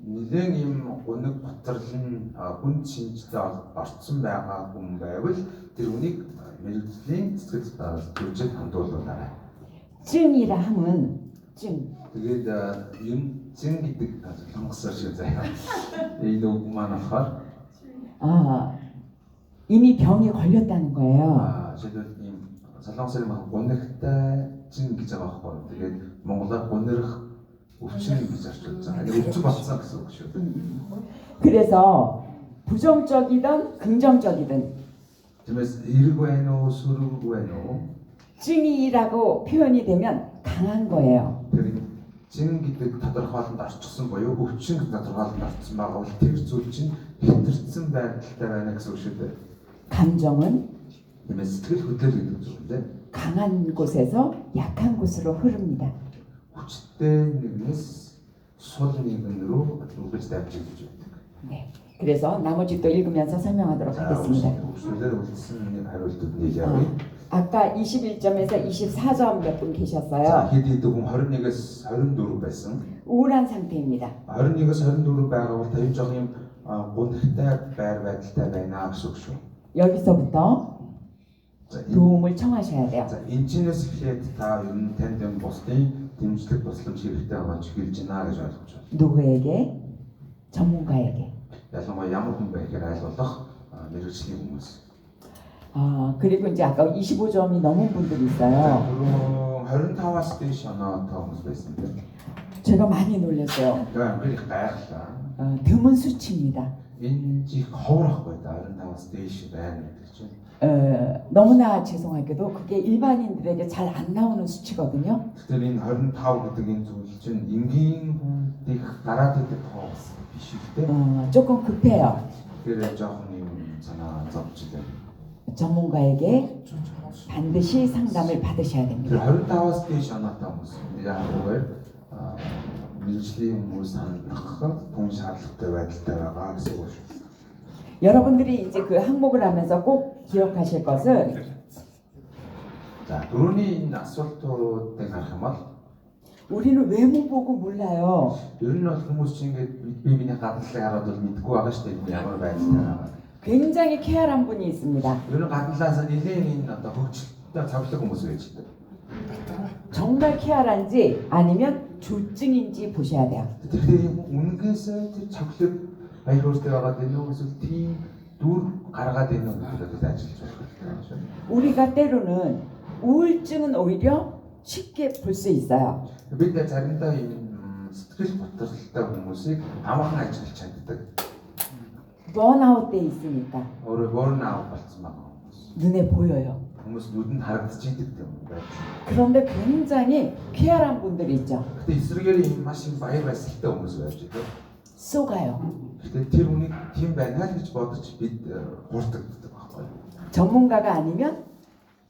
нэгэн юм гуниг готролн хүн шинжтэй орцсон байгаа хүн байвал тэр хүнийг мэрэгжлийн цэцгэл зөвжөд хандуулаарай. 증이라 함은 증. Тэгээд юм зин гэдэг солонгосоор шиг заяа. Энэ үг маань болохоор 이미 병이 걸렸다는 거예요. жишээлбэл ийм солонгосоор маань гунигтай зин гэж байгаа байхгүй. Тэгээд монголоор гунирх өвчин гэж орчуулж байгаа. өвчин болсон гэсэн үг шүү. 그래서 부정적이든 긍정적이든 тиймээс эрг байна уу, сүрэг байна уу? 증이라고 표현이 되면 강한 거예요. Тэр зин гэдэг тодорхойлолд орчихсон буюу өвчин гэдэг тодорхойлолд орчихсон байгаа бол тэр зүйл чинь хэтэрсэн байдалтай байна гэсэн үг шүү дээ. 감정은 тиймээс сэтгэл хөдлөл гэдэг зүйл дээ. 강한 곳에서 약한 곳으로 흐릅니다. хүчтэй нэгнээс сул нэгэн рүү үргэлж давж ирж байдаг. 네. 그래서 나머지 또 읽으면서 설명하도록 하겠습니다. үгээр үлдсэн нэг хариултууд нийлээ. 아까 21점에서 24점 몇 분 За 계셨어요. хэд хэдэг хүн 21-ээс 24 байсан. 우울한 상태입니다. 21-ээс 24 байгаа бол тавь жоох юм гунигтай байр байдалтай байна гэсэн үг шүү. 여기서부터 도움을 청하셔야 돼요. За энэчнээс эхлээд та ер нь танд юм бусдын дэмжлэг тусламж хэрэгтэй байгаа ч хэлж байна гэж ойлгож байна. 누구에게? 전문가에게. ялангуяа ямар хүн байхээр айлуулах мэрэгжлийн хүмүүс. 그리고 이제 아까 25점이 넘은 분들이 있어요. 그럼 25-аас дээш оноотой хүмүүс байсан тийм. 제가 많이 놀랐어요. Тэгээ би их гайхлаа. 드문 수치입니다. Энэ чих ховрахгүй да 25-аас дээш байна гэдэг чинь. 너무나 죄송하게도 그게 일반인들에게 잘 안 나오는 수치거든요. Тэгэхээр энэ 25 гэдэг энэ зүйл чинь энгийн хүндийг гараад идэх тоо биш үү? 조금 급해요. Тэгэхээр жоохон юм санаа зовчихлээ. 전문가에게 반드시 상담을 받으셔야 Тэр 됩니다. 25-аас дээш оноотой хүмүүс яагаад мэрэгжлийн хүмүүс хандах түн шаардлагатай байдалтай байгаа гэсэн үг шүү. 여러분들이 이제 그 항목을 하면서 꼭 기억하실 것은 За дөрөвний энэ асуултуудыг харах юм бол 우리는 외모 보고 몰라요. ер нь бол хүмүүс чинь ингээд биений гадналыг хараад бол мэдгүй байгаа шүү дээ. Ямар байдалтай байгаа. 굉장히 쾌활한 분이 있습니다. ер нь гадналаас нэлийн энэ одоо хөгжилтэй цавлаг хүмүүс байж дээ. 정말 쾌활한지 아니면 조증인지 보셔야 돼요. Тэгэхээр үнгээсээ тэр цавлаг баяр хөөртэй байгаа дээ нөө эсвэл тийм дүр гаргаад байна уу гэдэг ажиллаж байна шүү. 우리가 때로는 우울증은 오히려 쉽게 볼 수 있어요. бид заримдаа ийм сэтгэл готролтой хүмүүсийг амархан ажиллаж чаддаг. 번아웃 돼 있으니까 өөрөөр burnout болсон байгаа хүмүүс. 눈에 보여요. хүмүүс нүдэнд харагдчихийдэг юм байна. 그런데 굉장히 쾌활한 분들이 있죠. Гэтэ эсрэгээр ийм маш их баяр баясгалтай хүмүүс байж байгаа. 쏘가요. Гэтэ тэр хүний тийм байна л гэж бодож бид хуурдагддаг байхгүй. 전문가가 아니면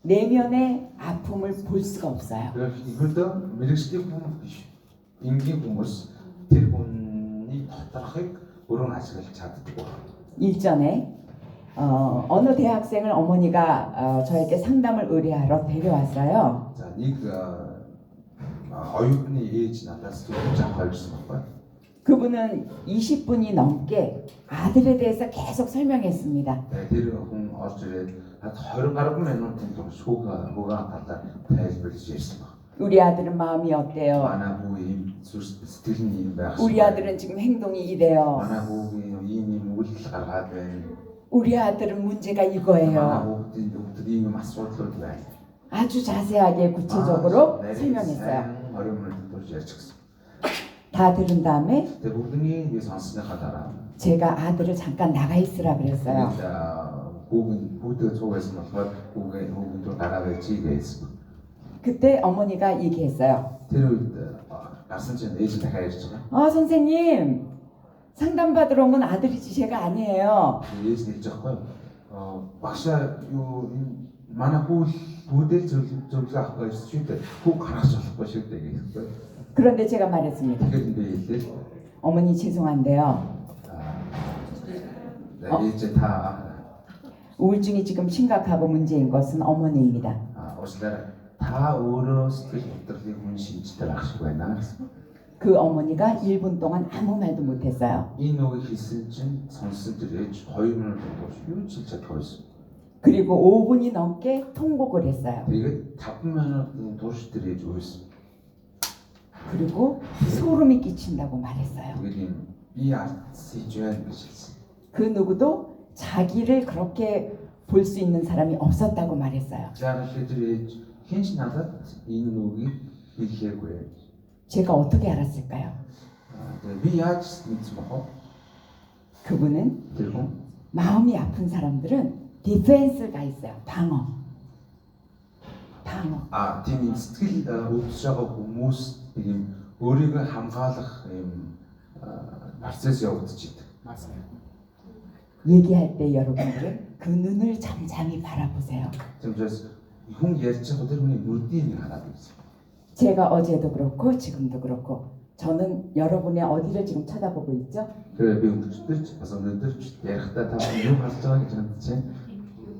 내면의 아픔을 볼 수가 없어요. 이것도 мэрэгжлийн хүн биш. Энгийн хүмүүс тэр хүний доторхыг өрөн ашиглаж чаддаг байна. 일전에 어느 대학생을 어머니가 저에게 상담을 의뢰하러 데려왔어요. За нэг оюутны ээж надаас зөвлөж авах гэсэн байна. 그분은 20분이 넘게 아들에 대해서 계속 설명했습니다. Тэр хүн орж ирээд 20 гаруй минутын турш хүүгээ талаар тайлбарлаж ярьсан байна. 우리 아들은 마음이 어때요? Манай хүү ийм сэтгэл нь ийм байх. 우리 아들은 지금 행동이 이래요. Манай хүүгийн ийм үйлдэл гаргаад байна. 우리 아들은 문제가 Манай 이거예요. хүүхдүүд ийм асуудлууд байна. 아주 자세하게 구체적으로 설명했어요. 어려운 문제를 турж ярьчихсан. 다 들은 다음에 Тэгээ бүгднийг би сонссныхаа дараа 제가 아들을 잠깐 나가 있으라 그랬어요. хүүгээ цугаас болохоор хүүгийн дөр гараад чи гэсэн. 그때 어머니가 얘기했어요. Тэр үед гарсан чинь ээж дахиад ярьж байгаа. 선생님 상담받으러 온 건 아들이지 제가 아니에요. ээж хэлж байгаа байхгүй. Багшаа юу энэ манай хүүдэл зөвлөгөө авах гэж шүү дээ. Хүү гаргаж болохгүй шүү дээ гэсэн. 그런데 제가 말했습니다. Тэгэхээр би хэлээ. 어머니 죄송한데요. ээж та 우울증이 지금 심각하고 문제인 것은 어머니입니다. уучлаарай. Та өөрөө сэтгэл хөдлөлийн хүн шинжтэй байх шиг байна гэсэн. 그 어머니가 1분 동안 아무 말도 못했어요. 이 녹이 хийсэн чинь сонссон тэр ээж 2 минут турш юу ч хэлж чадахгүй байсан. 그리고 5분이 넘게 통곡을 했어요. Тэгээд 5 минутын турш тэр ээж уйлсан. 그리고 소름이 끼친다고 말했어요. Тэгээд юм би ардсаж байна гэж хэлсэн. 그 누구도 자기를 그렇게 볼 수 있는 사람이 없었다고 말했어요. За тэр ээж хинч надад энэ нүгийг хэлээгүй. 제가 어떻게 알았을까요? Тэгээд би яаж мэдсэн бохоо? 그분은 Тэр хүн 마음이 아픈 사람들은 디펜스가 있어요. 방어. тийм сэтгэл өвдөж байгаа хүмүүс ийм өөрийгөө хамгаалах ийм процесс явагдаж идэг. 얘기할 때 여러분들은 그 눈을 잠잠히 바라보세요. Тэгмээс хүн ярьж байгаа тэр хүний нүдийг хараад үзье. 제가 어제도 그렇고 지금도 그렇고 저는 여러분의 어디를 지금 쳐다보고 있죠? 그래 би өнгөрчдөж бас өнөөдөр ярихдаа та юу харж байгаа гэж бодож байна.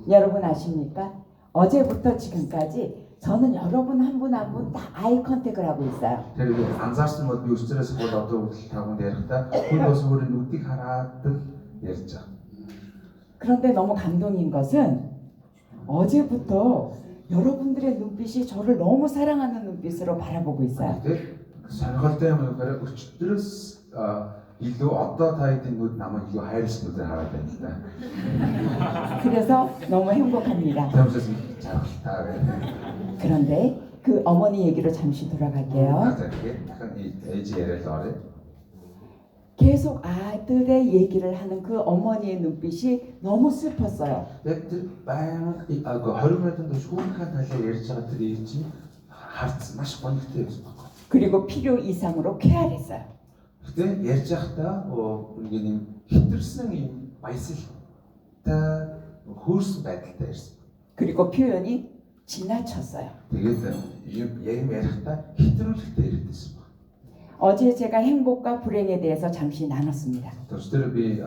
여러분 아십니까? 어제부터 지금까지 저는 여러분 한 분 한 분 다 아이 컨택을 하고 있어요. Тэр би анзаарсан бол би өчтөрөөс хол одоо хүртэл таванд ярихдаа хүн бас өөрийн нүдийг хараад ярьж байгаа. 그런데 너무 감동인 것은 어제부터 여러분들의 눈빛이 저를 너무 사랑하는 눈빛으로 바라보고 있어요. Тэгээд сонирхолтой юм болохоор өчтөрөөс илүү одоо та хэдийн нүд намайг илүү хайрлсан нүдээр хараад байна л да. 그래서 너무 행복합니다. Тэрнээс жаргалтай байна. 그런데 그 어머니 얘기로 잠시 돌아갈게요. За тэгээд дахин ээж яриад орё. 계속 아들의 얘기를 하는 그 어머니의 눈빛이 너무 슬펐어요. Яг тэр баян 20 минутын турш хүүхэн талаар ярьж байгаа тэр ээж чинь харц маш гонхтой байсан байна. 그리고 필요 이상으로 쾌활했어요. Гэтэ ярьж байхдаа ингээд юм хитэрсэн юм баясгалтай хөөрсөн байдалтай ярьсан. 그리고 표현이 지나쳤어요. Тэгээд юм ярихдаа хитрүүлэгтэй яриадсэн байна. 어제 제가 행복과 불행에 대해서 잠시 나눴습니다. Тэрс дээр би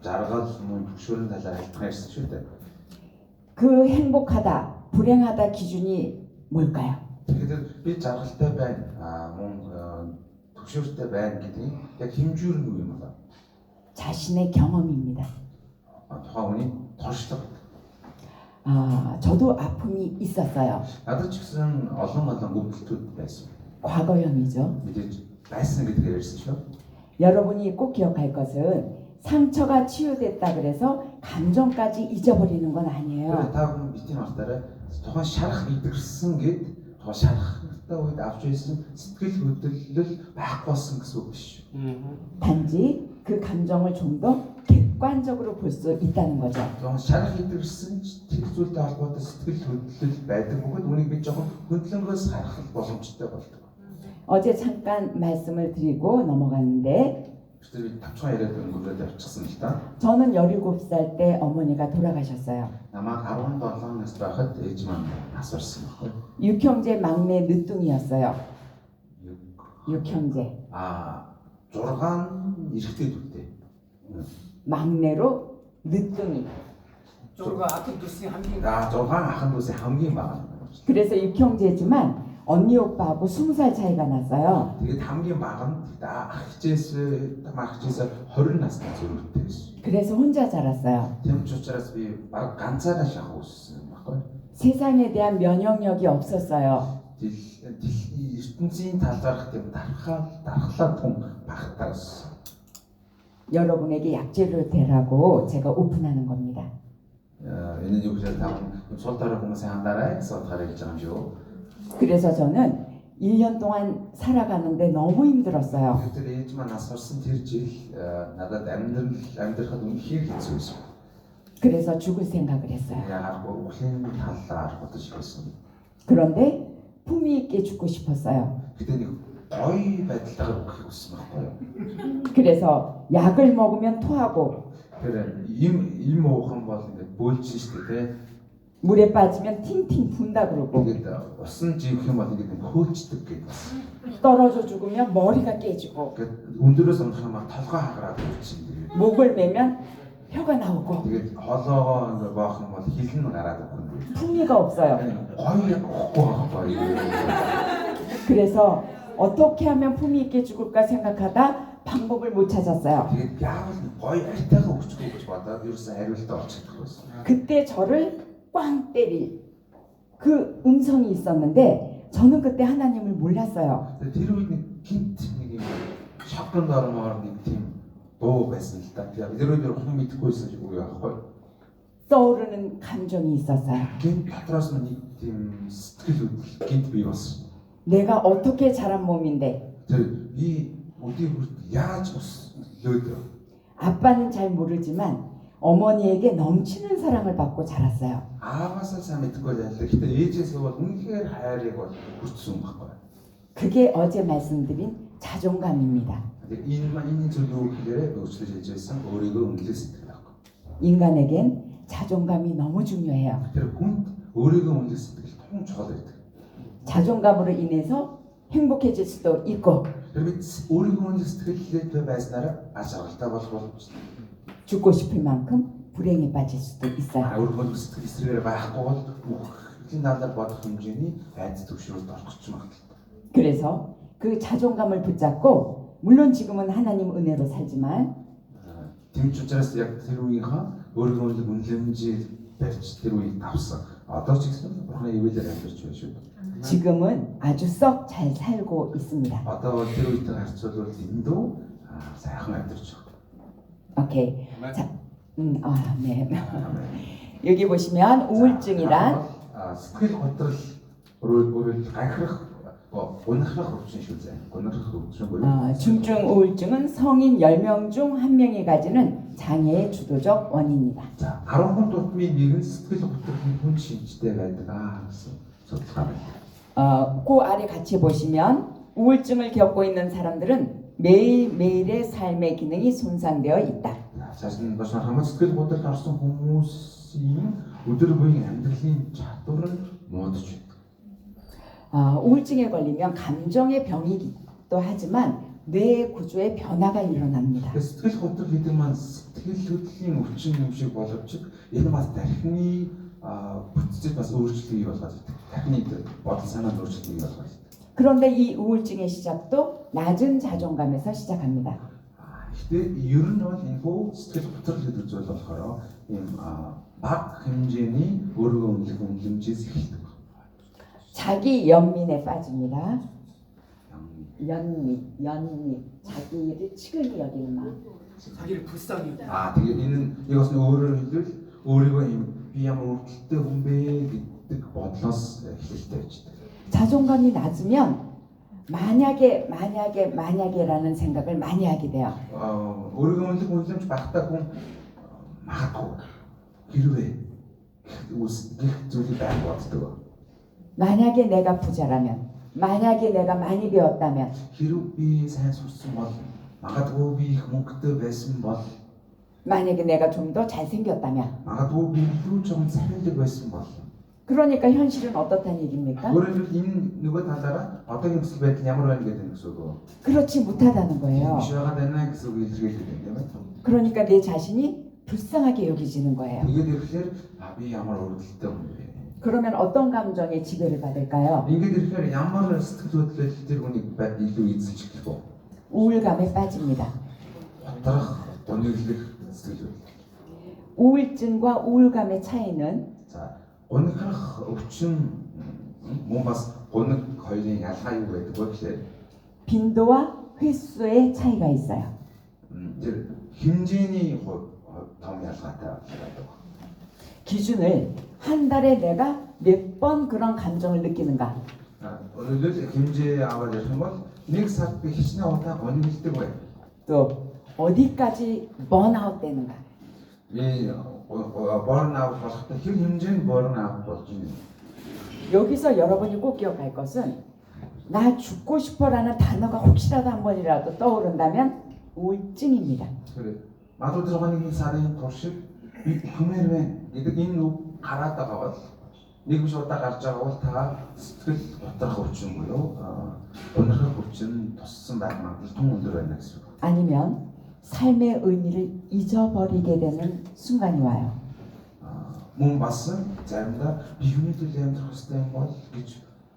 жаргал мөн төгшөөрийн талаар альтхан ярьсан шүү дээ. 그 행복하다, 불행하다 기준이 뭘까요? Тэгэхээр би жаргалтай байна мөн төгшөөртэй байна гэдгийг яг хэмжүүр нь юу юм бэ? 자신의 경험입니다. тухайн хүний туршлага. 저도 아픔이 있었어요. Надад ч гэсэн олон өвдөлтүүд байсан. 과거형이죠. мэдээж байсан гэдгээр ярьсан шүү. 여러분이 꼭 기억할 것은 상처가 치유됐다 그래서 감정까지 잊어버리는 건 아니에요. Та бүхэн бити мартаарай. Тухайн шарах идэрсэн гэд тухайн шарахтай үед авч ирсэн сэтгэл хөдлөл байхгүй болсон гэсэн үг биш. 단지 그 감정을 좀 더 객관적으로 볼 수 있다는 거죠. Тухайн шарах идэрсэн тэр зүйлтэй холбоотой сэтгэл хөдлөл байдаг бөгөөд үнийг би жоохон хөндлөнгөөс харах боломжтой болдог. 어제 잠깐 말씀을 드리고 넘어갔는데 Тэр тавчхан яриад өнгөрөөд явчихсан л да. 저는 17살 때 어머니가 돌아가셨어요. Намайг 17 нас байхад ээж маань нас барсан байхгүй. 육형제 막내 늦둥이였어요. 육형제. 6 эрэгтэй дүүтэй. 막내로 늦둥이. 6 ахын дүүсийн хамгийн бага. 그래서 육형제지만 언니 오빠하고 20살 차이가 났어요. Тэгээд хамгийн бага нь ах хичээс 20 настай зөрүүтэй байсан. 그래서 혼자 자랐어요. Тийм ч учраас би баг ганцаараа шахах үссэн байхгүй. 세상에 대한 면역력이 없었어요. ертөнцийн талаарх тийм дархлаа тун багтаас. 여러분에게 약재를 대라고 제가 오픈하는 겁니다. Энэ юу гэж та сул дараа хүмүүсийн хандараа гэсэн утгаараа хэлж байгаа юм шүү. 그래서 저는 1년 동안 살아가는데 너무 힘들었어요. Тэр ээж маань нас барсан тэр жил надад амьдрахад үнэхээр хэцүү байсан. 그래서 죽을 생각을 했어요. Яагаад өвлийн талаар бодож ирсэн. 그런데 품위 있게 죽고 싶었어요. Гэтэ нэг гоё байдлаар өгөх хүссэн байхгүй юу? 그래서 약을 먹으면 토하고 Тэр им уухан бол ингээд бөөлжин шүү дээ. 물에 빠지면 팅팅 분다 그러고 Тэгээд усан живэх юм бол ингээд хөөцдөг гэдэг. 떨어져 죽으면 머리가 깨지고 Тэгээд өндөрөөс унах юм бол толгой хагараад өвчин. 목을 매면 혀가 나오고 Тэгээд хоолоогоо ингээд боох юм бол хил нь гараад өгнө. 품위가 없어요. гоё өгөхгүй байхгүй юу? 그래서 어떻게 하면 품위 있게 죽을까 생각하다 방법을 못 찾았어요. Тэгээд яавал гоё айтайгаа өгч бодоод ерөөсөн хариултаа олж чадахгүй байсан. 그때 저를 꽝 때릴 그 음성이 있었는데 저는 그때 하나님을 몰랐어요. Тэгээд тэр үед нэг гинт нэг юм шоконд ормоор нэг тийм дуу байсан л та. Тэгээд тэр үед хүн мэдэхгүйсэн ч үгүй яахгүй. 떠오르는 감정이 있었어요. Гинт дотроос нь нэг тийм сэтгэл хөдлөл гинт бий болсон. 내가 어떻게 자란 몸인데 Тэр би өдий хүрт яаж ус лөөд 아빠는 잘 모르지만 어머니에게 넘치는 사랑을 받고 자랐어요. ааваасаа сайн мэдгүй байлаа. Гэхдээ ээжээс бол үнэхээр хайрыг бол хүртсэн байхгүй. 그게 어제 말씀드린 자존감입니다. Тэгээд энэ зүйл юу гэхээр өөрчлөж хийж байсан өөрийгөө үнэлэх сэтгэл байхгүй. 인간에겐 자존감이 너무 중요해요. Тэр хүнд өөрийгөө үнэлэх сэтгэл том чухал байдаг. 자존감으로 인해서 행복해질 수도 있고 Тэр бид өөрийгөө үнэлэх сэтгэлтэй байснараа аж аргалтай болох боломжтой. 죽고 싶을 만큼 불행에 빠질 수도 있어요. Өөрийгөө сэтгэл эсрэгээр байхгүй бол бүх надад бодох хэмжээний айц төвшрөлд орох ч магадaltaй. 그래서 그 자존감을 붙잡고 물론 지금은 하나님 은혜로 살지만 Тэмч учраас яг тэр үеийнхаа өөрийгөө үнэлэмжийг барьж тэр үеийг авсан. Одоо ч гэсэн бурхны ивэлээр амьдарч байна шүү. 지금은 아주 썩 잘 살고 있습니다. Одоо бол тэр үетэй харьцуулбал эндүү сайхан амьдарч байна. 오케이. 자, 네. 여기 보시면 우울증이란 сэтгэл готрол өөрөөр гайхах унахрах өвчин шүү дээ. унахрах өвчин буюу 중증 우울증은 성인 10명 중 1명이 가지는 장애의 주도적 원인이다. за 10 хүн тутмын нэг нь сэтгэл готролын хүн шинжтэй байдаг гэсэн судалгаа байна. 그 아래 같이 보시면 우울증을 겪고 있는 사람들은 매일매일의 삶의 기능이 손상되어 있다. 자신 бас хамаа сэтгэл готролд орсон хүмүүсийн өдөр буйн амьдралын чадвар нь муудаж байна. 우울증에 걸리면 감정의 병이기도 하지만 뇌 구조의 변화가 일어납니다. Сэтгэл готрол гэдэг маань сэтгэл хөдлөлийн өвчин юм шиг боловч энэ бас тархины бүтцэд бас өөрчлөлт болгож байдаг. тархины бодол санаанд өөрчлөлт болгож байдаг. 그런데 이 우울증의 시작도 낮은 자존감에서 시작합니다. Гэхдээ ер нь бол энэ хөө сэтгэл готрол гэдэг зүйл болохоор ийм бага хэмжээний өөрийгөө үнэлэх үнэлэмжээс эхэлдэг. 자기 연민에 빠집니다. 연민, 자기를 측은히 여기는 마음. 자기를 불쌍히. Тэгээд энэ нь яг бас өөрөөр хэлбэл өөрийгөө ийм би ямар өвдөлттэй хүн бэ гэдэг бодлоос эхэлтэй байж байгаа. 자존감이 낮으면 만약에라는 생각을 많이 하게 돼요. өөрийгөө үнэлэх үнэлэмж багтаа хүн магадгүй хэрвээ үсгэх зүйл이 байх боддог. 만약에 내가 부자라면, 만약에 내가 많이 배웠다면, хэрв би сайн сурсан бол магадгүй би их мөнгөтэй байсан бол 만약에 내가 좀 더 잘생겼다면. магадгүй би илүү ч цахилдаг байсан бол 그러니까 현실은 어떻다는 얘기입니까? өөрөөр хэлбэл энэ нөгөө талаараа одоогийн нөхцөл байдал ямар байна гэдэг нь гэсэн үг. 그렇지 못하다는 거예요. биш байгаа даа гэсэн үг илэрхийлдэг юм байна. 그러니까 내 자신이 불쌍하게 여기지는 거예요. Тэгээд ирэхээр би ямар өрөвдөлттэй хүн бэ? 그러면 어떤 감정에 지배를 받을까요? Ингээд ирэхээр ямар сэтгэл хөдлөл тэр хүнийг илүү эзэлж эхлэх вэ? 우울감에 빠집니다. Хотрох, гонёглох сэтгэл хөдлөл. 우울증과 우울감의 차이는 За, гонёглох өвчин мөн бас гоног хоёрын ялгаа юу байдаг вэ гэхээр 빈도와 횟수의 차이가 있어요. тэр хэмжээний хувь том ялгаатай байдаг. 기준을 한 달에 내가 몇 번 그런 감정을 느끼는가. Өөрөлд хэмжээ аваад ярих юм бол нэг сард би хичнээн удаа гонёглдог бай. 또 어디까지 번아웃 되는가. Би burnout болохтой хэр хэмжээнд burnout болж байна. 여기서 여러분이 꼭 기억할 것은 나 죽고 싶어라는 단어가 혹시라도 한 번이라도 떠오른다면 우울증입니다. 그래. 나도 들어가는 사람이 도시 хүмээр байна гэдэг энэ үг гараад байгаа бол нэг биш удаа гарч байгаа бол та сэтгэл готрох өвчин буюу унахах өвчин туссан байх магадлал тун өндөр байна гэсэн үг. 아니면 삶의 의미를 잊어버리게 되는 순간이 와요. Мөн бас заримдаа би юуны төлөө амьдрах хэрэгтэй юм бол гэж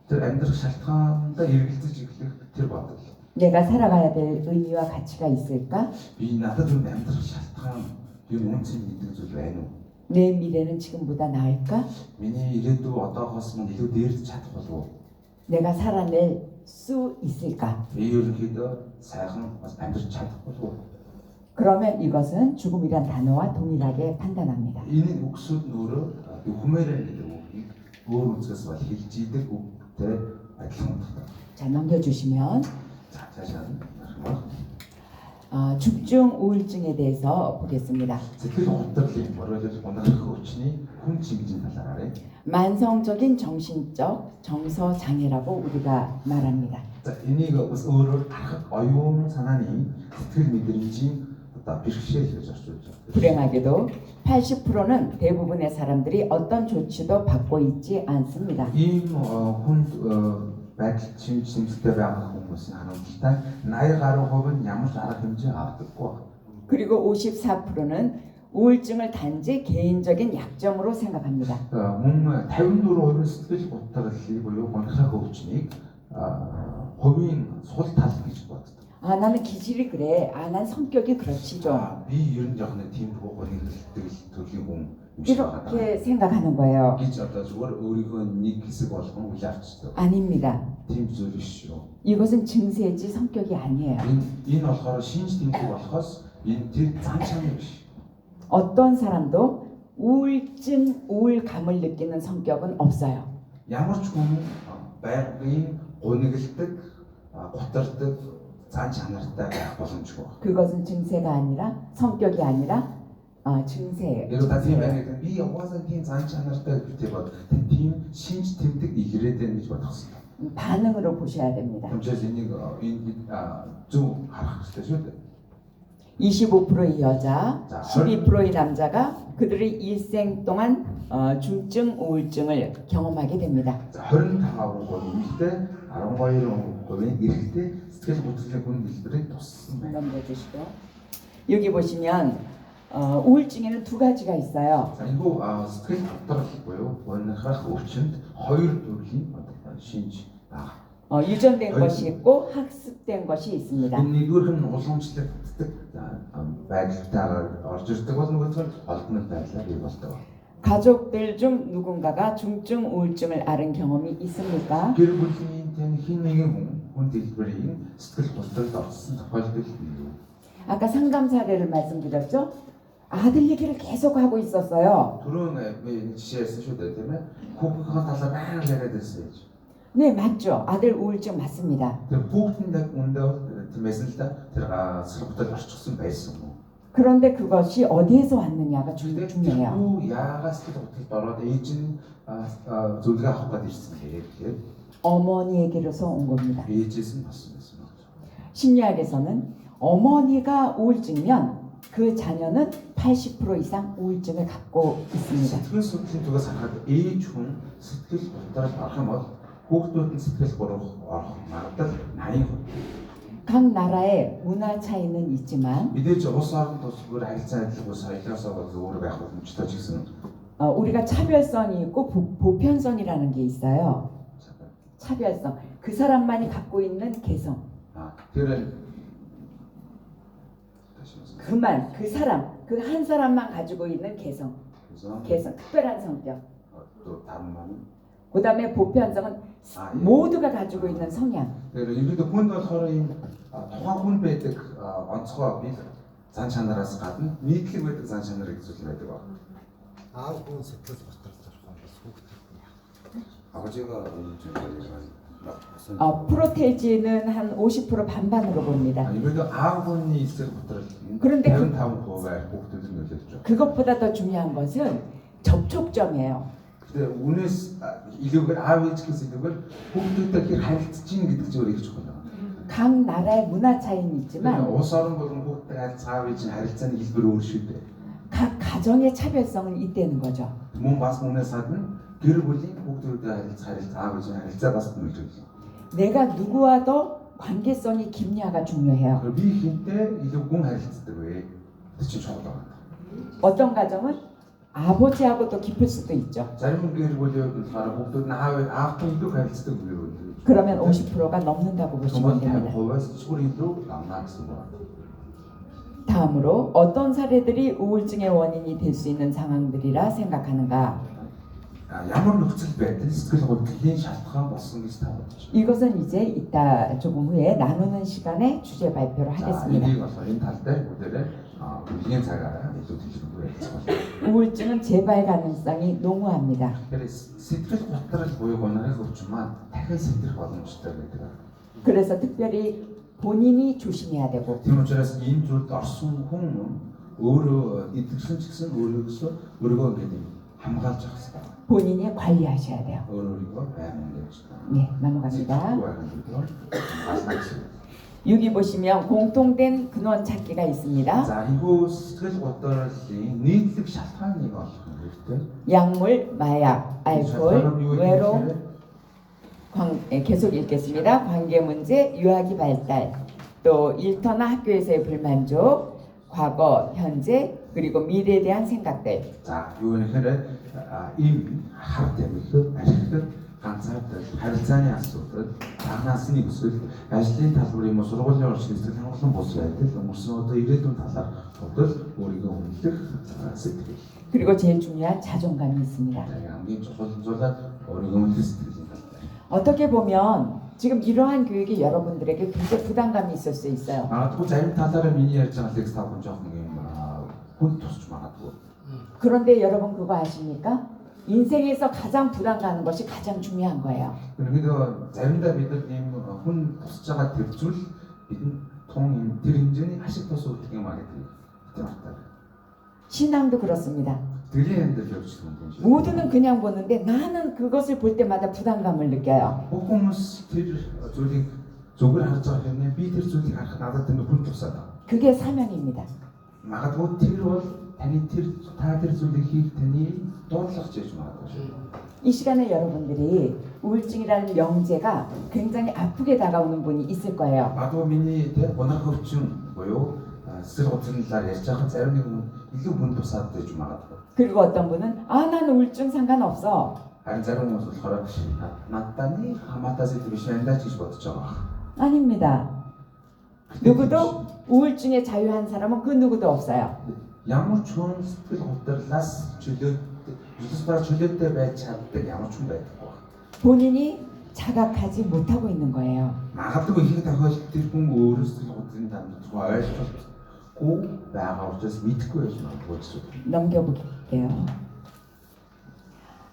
тэр амьдрах шалтгаандаа эргэлдэж эхлэх тэр бодол. 내가 살아가야 될 의미와 가치가 있을까? Би надад юу амьдрах шалтгаан юм үнцэн гэдэг зүйл байна уу? 내 미래는 지금보다 나을까? Миний ирээдүй одоогоос мань илүү дээрж чадах болов уу? 내가 살아낼 수 있을까? Би ерөнхийдөө сайхан бас амьдрч чадах болов уу? 그러면 이것은 죽음이란 단어와 동일하게 판단합니다. Энэ үгсүүд нөөрөө хүмээрэн гэдэг үгийг өөр үгсээс бол хэлж идэг үгтэй адилхан утгатай. 자, 넘겨주시면 За цаашаа мархмаа. 중증 우울증에 대해서 보겠습니다. Сэтгэл хөдлөлийн мөрөөлөл унах хүчний хүн чиглэлийн талаар арай. 만성적인 정신적 정서 장애라고 우리가 말합니다. За энийг бас өөрөөр харахад оюун санааны сэтгэл мэдрэмжийн одоо бэрхшээл гэж орчуулж байна. 불행하게도 80%는 대부분의 사람들이 어떤 조치도 받고 있지 않습니다. Ийм хүнд байдал чимсэмтэй байгаа хүмүүсийн харамсалтай 80 гаруй хувь нь ямар ч арга хэмжээ авдаггүй байна. 그리고 54%는 우울증을 단지 개인적인 약점으로 생각합니다. Мөн 54% сэтгэл гутралыг буюу гонхлах өвчнийг хувийн сул тал гэж боддог. 아, 나는 기질이 그래. 아, 난 성격이 그렇지 좀. Би ер нь жоохон тиймэрхүү гонхлдаг төрлийн хүн юм шиг байна. 이렇게 생각하는 거예요. гэж одоо зүгээр өөрийнхөө нэг хэсэг болгон үл авчдаг. 아닙니다. Тийм зүйл биш шүү. 이것은 증세지 성격이 아니에요. Энэ болохоор шинж тэмдэг болохоос энэ тэр зан чанар биш. 어떤 사람도 우울증, 우울감을 느끼는 성격은 없어요. Ямар ч хүн байнгын гунигддаг, гутардаг зан чанартай байх боломжгүй. 그것은 증세가 아니라 성격이 아니라 증세예요. Если та тийм байх гэдэг би угаасаа тийм зан чанартай гэдэг бол тийм шинж тэмдэг илрээд байна гэж бодох хэрэгтэй. 반응으로 보셔야 됩니다. Тэгвэл энийг зөв харах хэрэгтэй шүү дээ. 25%의 여자, 자, 12%의 남자가 그들의 일생 동안 중증 우울증을 경험하게 됩니다. За 25% эмэгтэй 12% эрэгтэй сэтгэл хөдлөлийн хүн хэлбэрийг туссан байна. 넘겨주시고 여기 보시면 우울증에는 두 가지가 있어요. За энэхүү сэтгэл готрол буюу унахах өвчнөд хоёр төрлийн шинж байна. 유전된 것이 있고 학습된 것이 있습니다. Энэ нэгдүгээр нь уламжлагддаг байдалтаар орж ирдэг бол нөгөөх нь олдмол байдлаар бий болдог. 가족들 중 누군가가 중증 우울증을 앓은 경험이 있습니까? Гэр бүлийн тань хин нэгэн хүн дэлбэрийн сэтгэл готролд орсон тохиолдол бий. 아까 상담 사례를 말씀드렸죠? 아들 얘기를 계속 하고 있었어요. Түрүүн би жишээсэн шүү дээ тийм ээ. Хүүхдийн талаар баян яриад байсан гэж. 네, 맞죠. 아들 우울증 맞습니다. Тэр хүүхдэнд үндэ тиймээс л да тэр сэргүүтэл орчихсон байсан юм. 그런데 그것이 어디에서 왔느냐가 근데 중요해요. 그 야가 сэтгэл хөдлөлд ороод ээж нь зөвлөгөө авах гээд ирсэн гэхээр 어머니에게로서 온 겁니다. ээжээс нь болсон байсан. 심리학에서는 어머니가 우울증이면 그 자녀는 80% 이상 우울증을 갖고 있습니다. Сэтгэл судлалын зүгээс харахад ээж хүн сэтгэл готрол орох юм бол хүүхдүүд нь сэтгэл орох магадлал 80%. 각 나라의 문화 차이는 있지만 Мэдээж улс орон тусгаар харилцаа адилгүй соёлоосоо бол өөр байх боломжтой ч гэсэн 우리가 차별성이 있고 보편성이라는 게 있어요. 차별성. 그 사람만이 갖고 있는 개성. тэр 그 사람, 그 한 사람만 가지고 있는 개성. 개성, 특별한 성격. 또 다른 말은 그 다음에 보편성은 모두가 가지고 있는 성향. тэр ерөнхийдөө хүнд болохоор ийм тухайн хүн байдаг онцгой бие зан чанараас гадна нийтлэг байдаг зан чанар гэж зүйл байдаг ба. 아우 그 сэтгэл готрол орох юм бас хүүхдүүд. 아버지가 프로테이지는 한 50% 반반으로 봅니다. 이것도 아군이 있을 것들 그런데 그- 다음 거가 꼭들은 열렸죠. 그것보다 더 중요한 것은 접촉점이에요. 근데 오늘 이력을 아버지께서 이력을 꼭들끼리 할지는 гэдэг зүгээр их чухал. 각 나라의 문화 차이는 있지만 улс орон болон хүүхдтэй цаавын харилцааны хэлбэр өөр шүү дээ. 각 가정의 차별성은 있다는 거죠. Мөн бас үүнээс гадна гэр бүлийн хүүхдүүдтэй харилцаа аавын харилцаа бас нөлөөлж. 내가 누구와도 관계성이 깊냐가 중요해요. Би хинтээ илүү гүн харилцдаг вэ? Тэр чинь чухал байна. 어떤 가정은 아버지하고도 깊을 수도 있죠. зарим гэр бүлийн хүүхдүүд нь аавтай илүү харилцдаг гэр бүл. 그러면 50%가 넘는다고 보시면 Тэгвэл 됩니다. 50%-аас зүгээр илүү амнаа гэсэн байна. 다음으로 어떤 사례들이 우울증의 원인이 될 수 있는 상황들이라 생각하는가? Ямар нөхцөл байдал сэтгэл хөдлөлийн шалтгаан болсон гэж та бодож байна. 이것은 이제 이따 조금 후에 나누는 시간에 주제 발표를 하겠습니다. энийг бас энэ тал дээр бүгдээрээ бүлийн цагаараа илүү дэлгэрэнгүй ярилцгаая. 우울증은 재발 가능성이 농후합니다. Тэгэхээр сэтгэл готрол буюу гонхын өвчин маань дахин сэтрэх боломжтой гэдэг. 그래서 특별히 본인이 조심해야 되고 Тийм учраас энэ зүйлд орсон хүн өөрөө идэвхсэн ч гэсэн өөрийгөө ингээд хамгаалж явах хэрэгтэй. 본인이 관리하셔야 돼요. өөрийгөө байнга ингэж 네, 넘어갑니다. 마찬가지. 여기 보시면 공통된 근원 찾기가 있습니다. За 이거 сэтгэл готрлын нийтлэг шалтгааныг олох хэрэгтэй. 약물, 마약, 알코올, 외로움, 계속 읽겠습니다. 관계 문제, 유아기 발달, 또 일터나 학교에서의 불만족, 과거, 현재, 그리고 미래에 대한 생각들. За юу нэхээр ийм хар тамхи, ашиглах, ганцаардал, харилцааны асуудал, танаас нэг эсвэл ажлын талбар юм уу сургуулийн орчин сэтгэл хангалуун бус байдал, өнгөрсөн одоо ирээдүйн талаар бодол өөрийгөө үнэлэх сэтгэл. 그리고 제일 중요한 자존감이 있습니다. хамгийн чухал зүйл өөрийгөө үнэлэх сэтгэл. 어떻게 보면 지금 이러한 교육이 여러분들에게 굉장히 부담감이 있을 수 있어요. магадгүй зарим талаараа миний ярьж байгаа текст тавхан жоохон юм хүн тусч магадгүй. 그런데 여러분 그거 아십니까? 인생에서 가장 부담 가는 것이 가장 중요한 거예요. 그래도 заримдаа бид нар ийм хүн тусч байгаа тэр зүйл бидний тун тэр хэмжээний ашиг тус үлдэх юм а гэдэг хэлдэг. 신앙도 그렇습니다. Тэлийн амьдрал явж байгаа юм шиг. 모두는 그냥 보는데 나는 그것을 볼 때마다 부담감을 느껴요. Бүх хүмүүс тэр зүйлийг зүгээр харж байгаа юм. Би тэр зүйлийг харах надад тэр хүн тусаад байна. 그게 사명입니다. магадгүй тэр бол таны тэр зүйлийг хийх таны дуудлага гэж магадгүй. 이 시간에 여러분들이 우울증이라는 명제가 굉장히 아프게 다가오는 분이 있을 거예요. магадгүй миний тэр гонхын өвчин буюу сэтгэл хөдлөлийн талаар ярьж байгаа зарим нэг хүн илүү хүн тусаад байж магадгүй. 그리고 어떤 분은 난 우울증 상관없어. харин зарим хүмүүс болохоор надтай нэг хамаатаас илүү биш байна гэж бодож байгаа. 아닙니다. 누구도 우울증에 자유한 사람은 그 누구도 없어요. ямар ч хүн сэтгэл хөдлөлөөс чөлөөтэй байж чаддаг ямар ч хүн байдаггүй. 본인이 자각하지 못하고 있는 거예요. магадгүй их тохиолдолд тэр хүн өөрөө сэтгэл хөдлөлийн дамжуулалтыг ойлгохгүй байгаа учраас мэдэхгүй байж магадгүй гэсэн. 넘겨볼게요.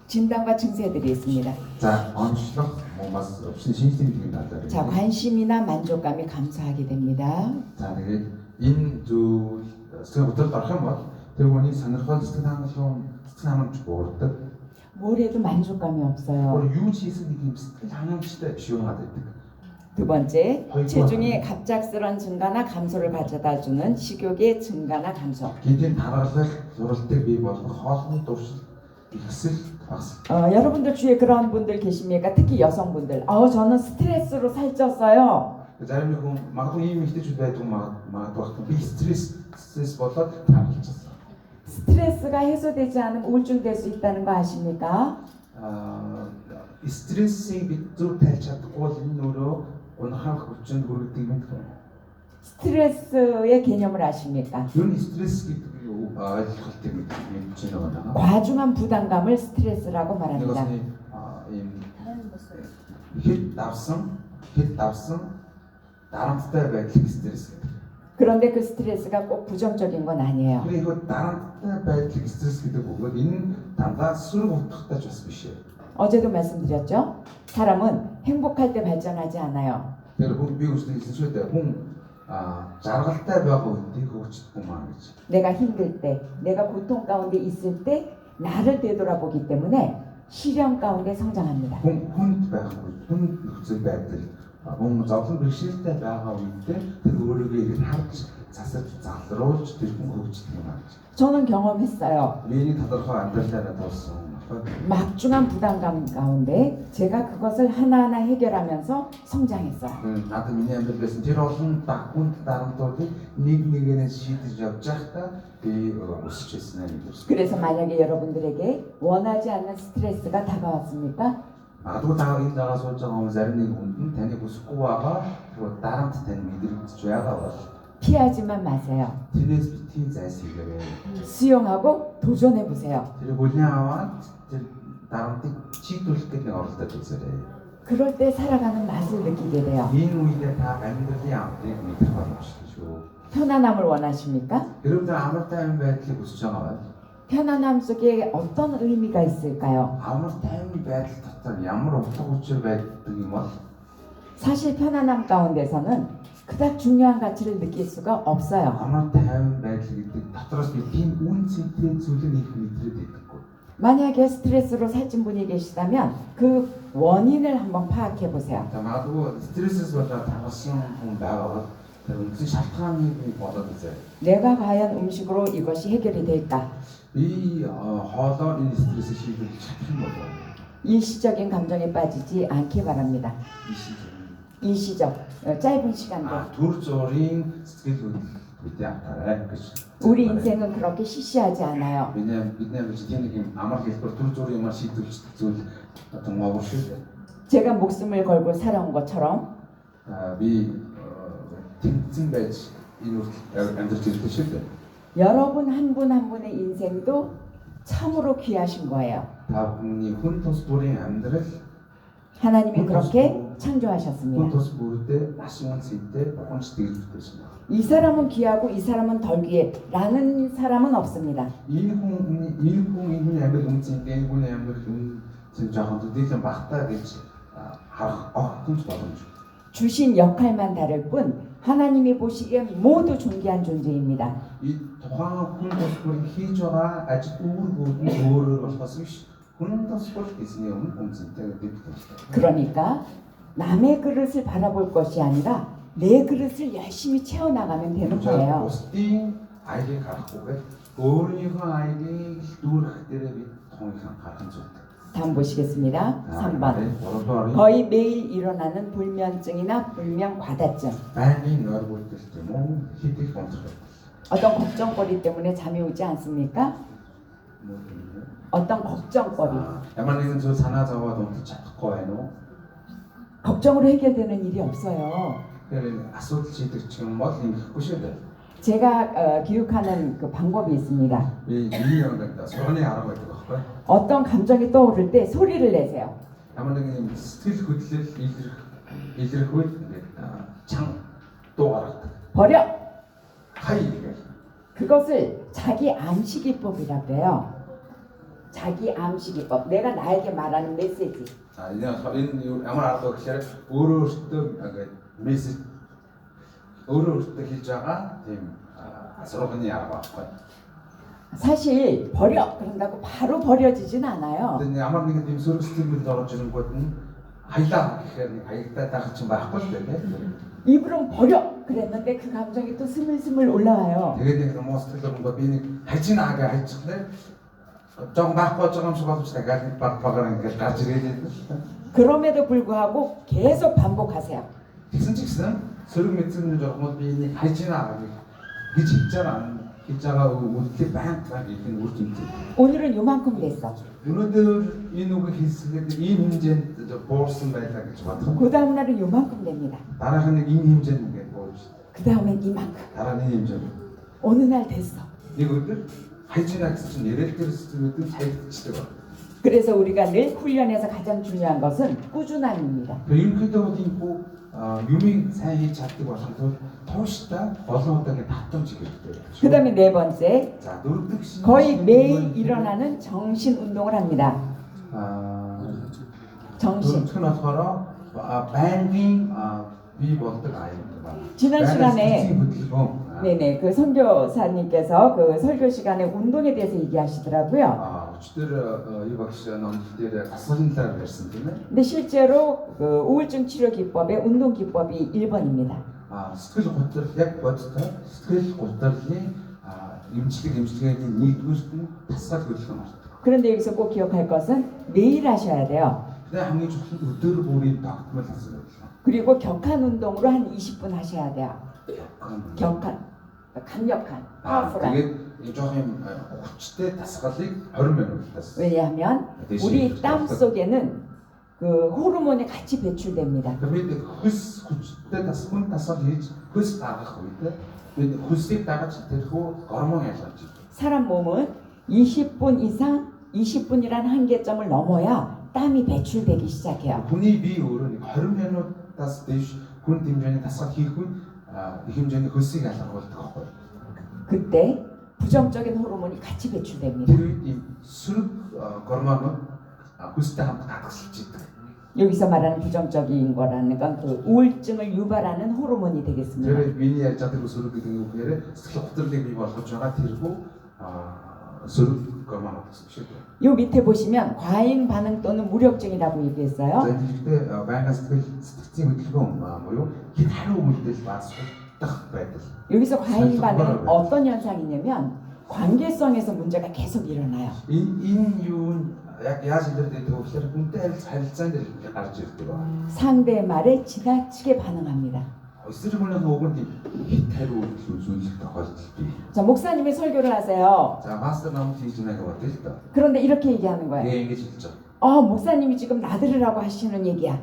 진단과 증세들이 있습니다. За онцлог бас шинжлэлийн талаар. 자, 관심이나 만족감이 감소하게 됩니다. За тэгээд энэ зүйл сэтгэл хөдлөлд орох юм бол тэр хүний сонирхол сэтгэл хангаламж буурдаг. 뭘 해도 만족감이 없어요. өөр юу ч хийсэн нэг юм сэтгэл хангамжтай биш юм надад гэдэг. 두 번째, 체중의 갑작스런 증가나 감소를 가져다주는 식욕의 증가나 감소. Гинтийн таргалах зуралтыг бий болгох хоолны дуршил ихсэл багс. 여러분들 주위에 그런 분들 계십니까? 특히 여성분들. 저는 스트레스로 살쪘어요. зарим нэг хүн магадгүй ийм ихтэйчүүд байдаг магадгүй би стресс болоод таргалчихсан. 스트레스가 해소되지 않으면 우울증 될 수 있다는 거 아십니까? стрессийг бид зөв тайлж чадахгүй бол энэ өөрөө гонхах хүчинд хүргэдэг юм байна. 스트레스의 개념을 아십니까? Юу н стресс гэдэг ойлголтыг мэдж байгаа. 과중한 부담감을 스트레스라고 말합니다. ийм хэд давсан дарамттай байдлыг стресс гэдэг. 그런데 그 스트레스가 꼭 부정적인 건 아니에요. 그리고 дарамттай байдлыг стресс гэдэг бөгөөд энэ дандаа сүрэг утгатай ч бас биш. 어제도 말씀드렸죠? 사람은 행복할 때 발전하지 않아요. Тэр хүн би үстэй хэлсэн шүү дээ. Хүн жаргалтай байгаа үедээ хөгждөг юм аа гэж. 내가 힘들 때, 내가 고통 가운데 있을 때 나를 되돌아보기 때문에 시련 가운데 성장합니다. Хүнд байхгүй. Хүн нөхцөл байдал хүн зовлон бэрхшээлтэй байгаа үедээ тэр өөрийгөө харж засаж залруулж дотроож тэрхэн хөгждөг юм аа. 저는 경험했어요. Миний тодорхой амьдралаараа тулсан. 막중한 부담감 가운데 제가 그것을 하나하나 해결하면서 성장했어요. Надад миний амьдрал байсан тэр олон даггүйд дарамтуудыг нэг нэгнээс шийдэж явж байхдаа би өсөж ирсэн юм гэж. 그래서 만약에 여러분들에게 원하지 않는 스트레스가 다가왔습니까? Магадгүй та энэ дагаа сууж байгаа хүмүүс зарим нэг хүнд нь таныг хүсэхгүй байгаа тэр дарамт тань мэдрэгдэж байгаа бол 피하지만 마세요. тэрнээс битгий зайлсхийгээрэй. 수용하고 도전해 보세요. Тэр хүлээн аваад тэр дарамтыг чийдүүлэх гэдэг оролдоод үзээрэй. 그럴 때 살아가는 맛을 느끼게 돼요. Энэ үедээ та амьдралын амтыг мэдэх боломжтой шүү. 편안함을 원하십니까? Хэрвээ та амар тайван байдлыг хүсэж байгаа бол 편안함 속에 어떤 의미가 있을까요? амар тайвны байдал дотор ямар утга учир байдаг юм бол 사실 편안함 가운데서는 그닥 중요한 가치를 느낄 수가 없어요. амар тайван байдал гэдэг дотроос би тийм үн цэнтэй зүйлийг их мэдрээд байдаггүй. 만약에 스트레스로 살찐 분이 계시다면 그 원인을 한번 파악해 보세요. За магадгүй стрессээс болоод тархсан хүн байгаа бол тэр үнэн шалтгааныг бодоод үзье. 내가 과연 음식으로 이것이 해결이 될까? Би хоолоор энэ стрессийг шийдэж чадах юм болов уу? 일시적인 감정에 빠지지 않기 바랍니다. 일시적, 짧은 시간도. Төр зургийн сэтгэл хөдлөлтөд ятаарай гэж. 우리 인생은 그렇게 시시하지 않아요. Бидний гэж тийм нэг юм амар хэлбэр төр зургийн юмар шийдвэрч зүйл томоогүй шүү. 제가 목숨을 걸고 살아온 것처럼 Би тэмцэн байж энэ үртэл амьдарч ирсэн шүү. 여러분 한 분 한 분의 인생도 참으로 귀하신 거예요. Та бүхний хүн тус бүрийн амьдрал 하나님이 그렇게 хүн 창조하셨습니다. тус бүрдээ маш үнцэнтэй гонч тэгж бүтээсэн байна. 이 사람은 귀하고 이 사람은 덜 귀해 라는 사람은 없습니다. Энэ хүн энэ амьдрал үнцэнтэй, энэ хүн амьдрал үнцэн жоохон төдийлөн багтаа гэж харах огтонч боломж. 주신 역할만 다를 뿐 하나님이 보시기엔 모두 존귀한 존재입니다. 이 тухайн хүн тус бүрийн хийж байгаа ажил үүргүүд нь өөрөөр болохоос биш. хүн тус бүр эзний өмнө үнцэнтэй гэдэг байна. 그러니까 남의 그릇을 바라볼 것이 아니라 내 그릇을 열심히 채워나가면 되는 거예요. Бусдын аяыг харахгүйгээр өөрийнхөө аяыг дүүрэх дээрээ би тонхон харах зүйтэй. 다음 보시겠습니다. 3번. 거의 매일 일어나는 불면증이나 불면 과다증. байнгын нойр бүрдэлт юм уу? хийх онцлог. 어떤 걱정거리 때문에 잠이 오지 않습니까? 어떤 걱정거리. Ямар нэгэн зүйл санаа зовоод унтаж чадахгүй байна уу? 걱정으로 해결되는 일이 없어요. Тэгэхээр асуудал шийдэх юм бол ингэхгүй шүү дээ. 제가 기억하는 그 방법이 있습니다. Би миний явдаа сурганы арга байдаг байхгүй. 어떤 감정이 떠오를 때 소리를 내세요. Ямар нэгэн юм сэтгэл хөдлөл илэрх үед ингээд чан дуу гаргадаг. 버려! хай гэх. 그것을 자기 암시기법이라고 해요. 자기 암시기법. 내가 나에게 말하는 메시지. Энэ ямар арга гэхээр өөрөө өөртөө ингээд мессеж өөрөө өөртөө хийж байгаа тийм сурганы арга байхгүй. 사실 버려! 그런다고 바로 버려지진 않아요. 근데 ямар нэгэн тийм сөрөг сэтгэлд орж ирэнгүүт нь хаялаа гэхээр нэг хаягдаад байгаа ч юм байхгүй л дээ. 입으로 버려! 그랬는데 그 감정이 또 스물스물 올라와요. Тэгээд нэг муу сэтгэл өрөнгөө би нэг хажинаа гэж хайчихлаа. 좀 바꿔 조금씩 내가 바꿔가는 게 가지게 그럼에도 불구하고 계속 반복하세요. 직선 서로 믿는 조금 비니 하지나 그지 있잖아 있잖아 우리 반반 이렇게 우리 오늘은 요만큼 됐어. 오늘들 이 누구 his스게 이 문제 저 보스 말다 그 좋았다. 그 다음 날은 요만큼 됩니다. 나라는 이 문제는 게 보스. 그 다음엔 이만큼. 나라는 문제. 어느 날 됐어. 이것들 하지나 무슨 예를 들었을 잘 치더라. 그래서 우리가 늘 훈련에서 가장 중요한 것은 꾸준함입니다. 이렇게도 어디 있고 유미 사이 잡고 와서 더시다 어서하게 다tum지게 돼요. 그 다음에 네 번째, 자, 거의 매일 일어나는 정신 운동을 합니다. 정신. 그나서로 뱅빙 비버트 아이입니다. 지난 시간에 네네 그 선교사님께서 그 설교 시간에 운동에 대해서 얘기하시더라고요. 근데 실제로 그 우울증 치료 기법의 운동 기법이 1번입니다. сэтгэл готрол яг бодтой сэтгэл готрлын эмчилгээний нэгдүгürt нь тасгал хөдөлгөөн байна. 그런데 여기서 꼭 기억할 것은 매일 하셔야 돼요. 근데 хамгийн чухал нь өдөр бүрийн тогтмол асар байна. 그리고 격한 운동으로 한 20분 하셔야 돼요. 격한, 강력한, 파워풀한. тэгээд жоох юм хүчтэй тасгалыг 20 минутаас. 왜냐하면 우리 땀 속에는 그 호르몬이 같이 배출됩니다. бид хүс хүчтэй тасгал хийж хүс гаргах үед бид хүсийг дагаж тэрхүү гормон ялгарч байна. 사람 몸은 20분 이상 20분이라는 한계점을 넘어야 땀이 배출되기 시작해요. хүний бие өөрөө 20 минутаас дээш хүн хэмжээний тасгал хийх үед их хэмжээний хөлсийг ялгардаг байхгүй. 그때 부정적인 호르몬이 같이 배출됩니다. Тэр үед ийм сүрэг гормонууд хүстэй хамт гадагшилж идэг. 여기서 말하는 부정적인 거라는 건 그 우울증을 유발하는 호르몬이 되겠습니다. Тэр миний ярьж байгаа тэр сүрэг гэдэг нь юу гэхээр сэтгэл хөдлөлийг бий болгож байгаа тэрхүү сүрэг гормонууд гэсэн шиг байна. 요 밑에 보시면 과잉 반응 또는 무력증이라고 얘기했어요. За энэ жилдээ байнгын сэтгцийн хөдөлгөөн буюу хэд хариу үйлдэл баасдах байдал. 여기서 과잉 반응은 어떤 현상이냐면 관계성에서 문제가 계속 일어나요. Энэ юу яг яаж илэрдэг гэхээр хүнтэй харилцаан дээр гарч ирдэг ба. 상대의 말에 지나치게 반응합니다. Эсрэг хүнийхээ үгэнд хэд хариу үйлдэл үзүүлэх тохиолдол бий. 자, 목사님이 설교를 하세요. За мастер нам хийж байгаа бодъё л доо. 그런데 이렇게 얘기하는 거예요. Ингэж хэлж байгаа. 목사님이 지금 나들으라고 하시는 얘기야.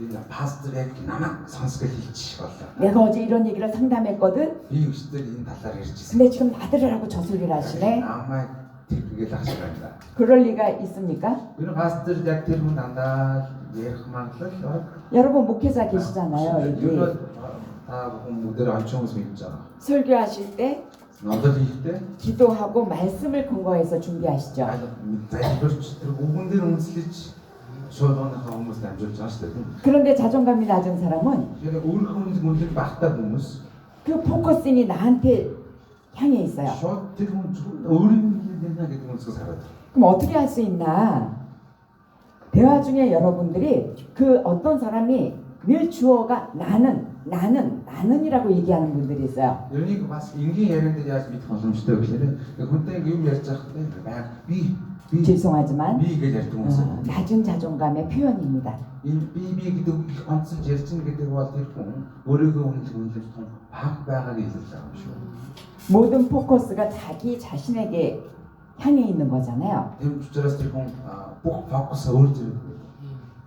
Энэ пастор яг намайг сонсгол хэлчих боллоо. 내가 어제 이런 얘기를 상담했거든. Би өчтөр энэ талаар ярьж ирсэн. 근데 지금 나들으라고 저 소리를 하시네. Намайг тэггээл ахшиг байна. 그럴 리가 있습니까? Энэ пастор яг тэр хүн дандаа ярих магадлал 여러분 목회자 계시잖아요. юу 여기. та бүхэн өдөр онцгой хүмүүс мэдж байгаа. 설교하실 때 Нодлол хийхдээ 기도하고 말씀을 근거해서 준비하시죠. залбирч тэр үгэн дээр үндэслэж шууд онохоо хүмүүст амжуулж байгаа шүү дээ. 그런데 자존감이 낮은 사람은 Тэгэхээр өөрийнхөө үнэлэг багтаа хүмүүс 그 포커싱이 나한테 향해 있어요. шууд тэр хүн өөрийн хэлнэ гэдэг үнсгээс хараад. 그럼 어떻게 할 수 있나? 대화 중에 여러분들이 그 어떤 사람이 늘 주어가 나는이라고 얘기하는 분들이 있어요. Юуник бас энгийн ярианд яаж мэдэх боломжтой вэ гэхээр хүнтэй юм ярьж байхад би 죄송하지만 гэж ярьдаг хүмүүс. 낮은 자존감의 표현입니다. Энэ би гэдэг их онцлж ярьчин гэдэг бол тэр хүн өөрийгөө үнэлж том баг байгааг илэрж байгаа юм шүү. 모든 포커스가 자기 자신에게 향해 있는 거잖아요. Тийм учраас тэр хүн бүх фокус өөр зэрэг.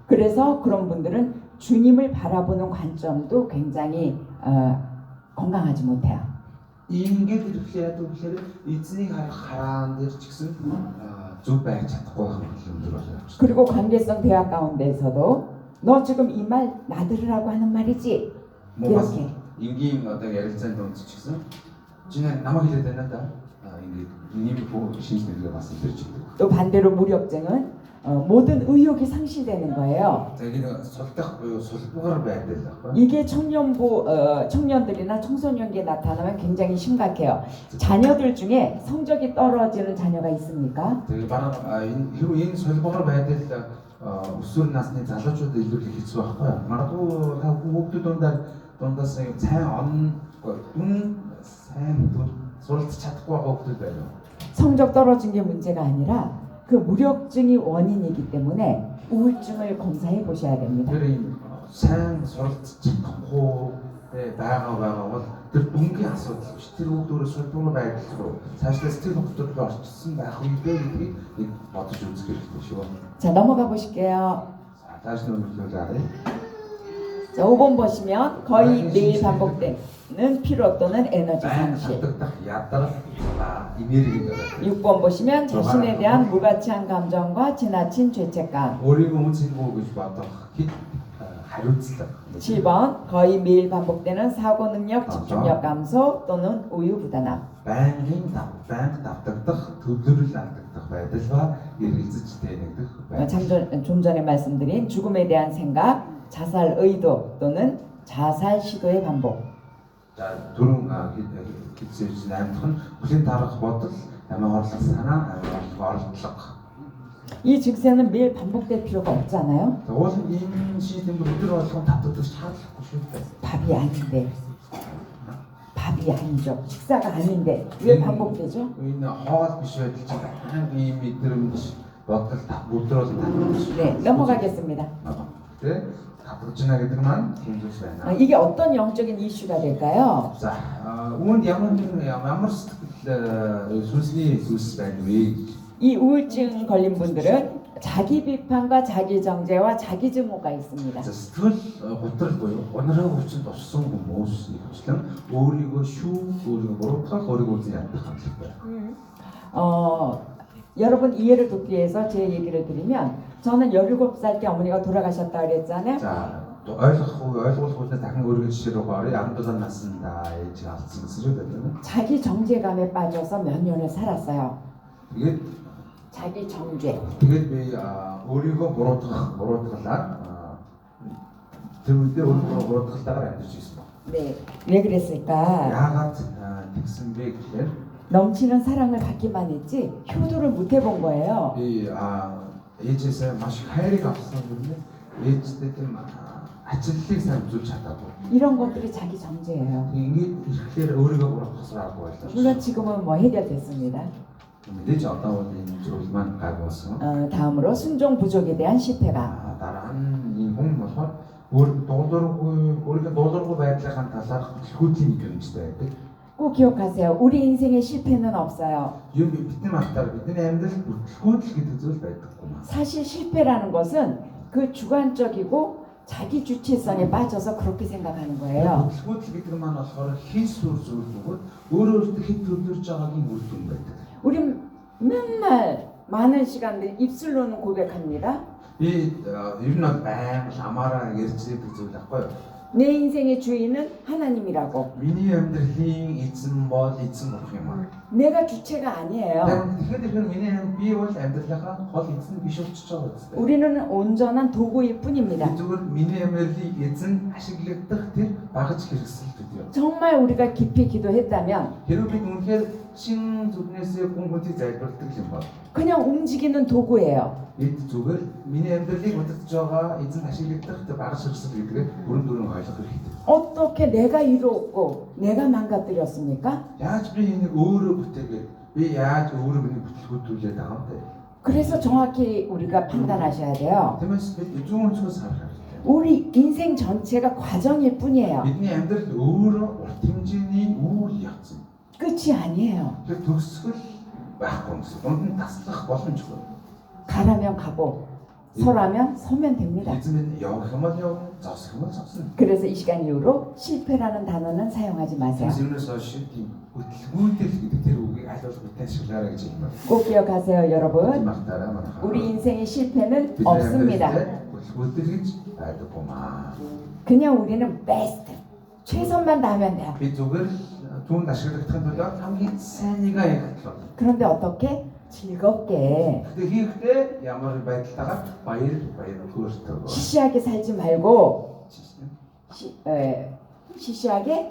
그래서 그런 분들은 주님을 바라보는 관점도 굉장히 건강하지 못해요. Ингээд ирэхлээр тэгэхээр эзнийг харах хараан дээр ч гэсэн зөв байж чадахгүй юм байна. 그리고 관계성 대화 가운데에서도 너 지금 이 말 나들으라고 하는 말이지? 이렇게. энгийн одоо ярилцаанд өнцөж гэсэн чиний намайг хэлээд байна да. Ингээд ийм бүх шинжилгээ бас илэрч идэг. 또 반대로 무력증은 모든 의욕이 상실되는 거예요. За энэ сулдах буюу сулбуугаар байдал аахгүй. 이게 청년들이나 청소년기에 나타나면 굉장히 심각해요. 자녀들 중에 성적이 떨어지는 자녀가 있습니까? Тэгээ бараг энэ сулбуугаар байдал өсвөр насны залуучууд илүү хэцүү байхгүй. Магадгүй та хүүхдүүд дундаас сайн суралцж чадахгүй байгаа хүүхдүүд байна. 성적 떨어진 게 문제가 아니라 그 무력증이 원인이기 때문에 우울증을 검사해 보셔야 됩니다. Тэр ийм сайн суралцж чадахгүй байгаа бол тэр дүнгийн асуудал биш. Тэр хүүхдүүрээ сулбуугаар байдал руу цаашдаа сэтгэл хөдлөлөөр орчсон байх үедээ гэдгийг бодож үзэх хэрэгтэй шүү. 자, 넘어가 보실게요. 다시 넘겨가래. 자, 5번 보시면 거의 매일 반복되는 피로 또는 에너지 상실. 야따라 이메일이 6번 보시면 자신에 대한 무가치한 감정과 지나친 죄책감. 우리가 움직이고 싶었다. 하루치다. 7번 거의 매일 반복되는 사고 능력, 집중력 감소 또는 우유부단함. байнгын давтагдах төвлөрөл алдагдах байдал과 эргэлзэж тэнэгдэх 좀 전에 말씀드린 죽음에 대한 생각, 자살 의도 또는 자살 시도의 반복. 자, дөрөв хэлсэн аймдах нь бүлийн дараах бодол, амиа хорлох санаа, амиа оролдлого. 이 증세는 매일 반복될 필요가 없잖아요. Уул энэ шийдэмд өдөр болгон татдаг шаардлагагүй шүү дээ. 답이 아닌데. 밥이 아니죠. 식사가 아닌데 왜 반복되죠? Энэ хоол биш байдал чинь баян ийм мэдрэмж бодол 못 들어서 다 그렇지. 네, 넘어가겠습니다. 근데 가부르치나 гэдэг маань тийм зүйлс байна. 이게 어떤 영적인 이슈가 될까요? За үүнд ямар сүнсний зүйлс байна вэ? 이 우울증 걸린 분들은 자기 비판과 자기 정죄와 자기 증오가 있습니다. За сэтгэл готрол буюу гонороо хүчинд орсон хүмүүс ихэвчлэн өөрийгөө шүү, өөрийгөө буруутгах, өөрийгөө үзэн ядах хандлагатай. 여러분 이해를 돕기 위해서 제 얘기를 드리면 저는 17살 때 어머니가 돌아가셨다 그랬잖아요. За ойлгуулах үед дахин өөрийнхөө жишээ рүү орё. 17 насндаа ээж алдсан гэсэн үг байна. 자기 정죄감에 빠져서 몇 년을 살았어요. Тэгээд 자기 정죄. би өөрийгөө буруутгалаар тэр үедээ өөрийгөө буруутгалтайгаар амьдарч ирсэн байна. 네, 왜 그랬을까? Яагаад тэгсэн бэ гэхээр 넘치는 사랑을 받기만 했지 효도를 못 해본 거예요. би ээжээсээ маш их хайрыг авсан юм. ээжтэй тийм ачлалыг сайн үзүүлж чадаагүй. 이런 것들이 자기 정죄예요. Ингээд ирэхээр өөрийгөө буруутгахсараагүй байлаа. 물론 지금은 뭐 해결됐습니다. мэдээж одоо бол энэ зүйл маань гайвуулсан. 다음으로 순종 부족에 대한 실패가. Дараа нь энэ хүн болохоор өөрийнхөө дуулуургүй байдлын талаарх хөдөлгөөний гэрэмжтэй байдаг. 꼭 기억하세요. 우리 인생에 실패는 없어요. Юу бидний матаар бидний амьдралд хөдөлгөөл гэдэг зүйл байдаггүй маа. 사실 실패라는 것은 그 주관적이고 자기 주체성에 빠져서 그렇게 생각하는 거예요. хөдөлгөөл гэдэг маань болохоор хин сүр зүйл бөгөөд өөрөө өөртөө хэд төлөвлөж байгаагийн үр дүн байдаг. 우린 맨날 많은 시간들 입술로는 고백합니다. Би ер нь баян амаараа ярьж байгаа зүйл аахгүй юу? 내 인생의 주인은 하나님이라고. Миний амьдралын эзэн бол эзэн болох юм аа. 내가 주체가 아니에요. Тэгэхээр миний би бол амьдралынхаа гол эзэн биш болчихж байгаа үстэй. 우리는 온전한 도구일 뿐입니다. зүгээр миний амьдралыг эзэн ашиглагдах тэр багаж хэрэгсэл гэдэг юм. 정말 우리가 깊이 기도했다면 Хэрвээ бид үнэхээр чин зүрхнээсээ хүмүүстийг залбирдаг юм бол 그냥 움직이는 도구예요. бид зүгээр миний амьдралыг удирдах байгаа эзэн ашиглагдах тэр багаж хэрэгсэл гэдгээ бүрэн дүрэн ойлгох хэрэгтэй. 어떻게 내가 이루었고 내가 망가뜨렸습니까? Яаж би энийг өөрөө бүтээгээд би яаж өөрөө миний бүтлгүүтүүлээд байгаа юм бэ? 그래서 정확히 우리가 판단하셔야 돼요. Тиймээс бид зүүн өнцгөөс харах хэрэгтэй. 우리 인생 전체가 과정일 뿐이에요. Бидний амьдрал өөрөө урт хэмжээний үйл явц юм. 끝이 아니에요. Тэр төгсгөл байхгүй юм. Дунд нь таслах боломжгүй. 가라면 가고 서라면 서면 됩니다. эзэн явах юм бол явна, зогсох юм бол зогсно. 그래서 이 시간 이후로 실패라는 단어는 사용하지 마세요. Тэрнээс хойш тийм хөдөлгөөтэй гэдэг тэр үгийг аль болох бүтэн ашиглаарай гэж юм байна. 꼭 기억하세요, 여러분. Мартаарай манайхаа. 우리 인생의 실패는 Бидний 없습니다. амьдралд хөдөлгөөтэй гэж байдаггүй маа. 그냥 우리는 베스트, 최선만 다하면 돼요. Би зүгээр түүнд ашиглагдахын тулд хамгийн сайнгаа ярих болно. 그런데 어떻게? 즐겁게 Гэтэ хийхдээ ямар байдалтайгаар баяр хөөртэй. 시시하게 살지 말고 시시하게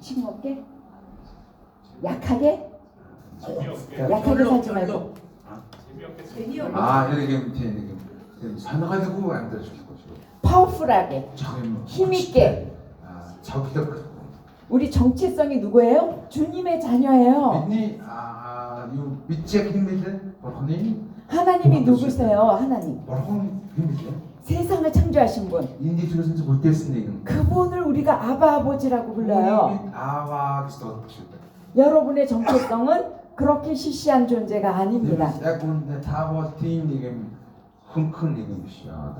싱겁게 약하게 살지 말고 이렇게 тийм санаагаалгүй амьдрал шилэх гэж. 파워풀하게 힘있게. 적극. 우리 정체성이 누구예요? 주님의 자녀예요. бидний юу бичиг хэмээлээ бурхны 하나님이 누구세요? 하나님. бурхан хэмээлээ. 세상을 창조하신 분. Энд зүйлс бүтээсэн нэгэн. 그분을 우리가 아바 아버지라고 불러요. 아와 гэж бодчихдаг. 여러분의 정체성은 그렇게 시시한 존재가 아닙니다. Яг үүнд таавал тийм нэгэн хөнгөн нэгэн биш яа.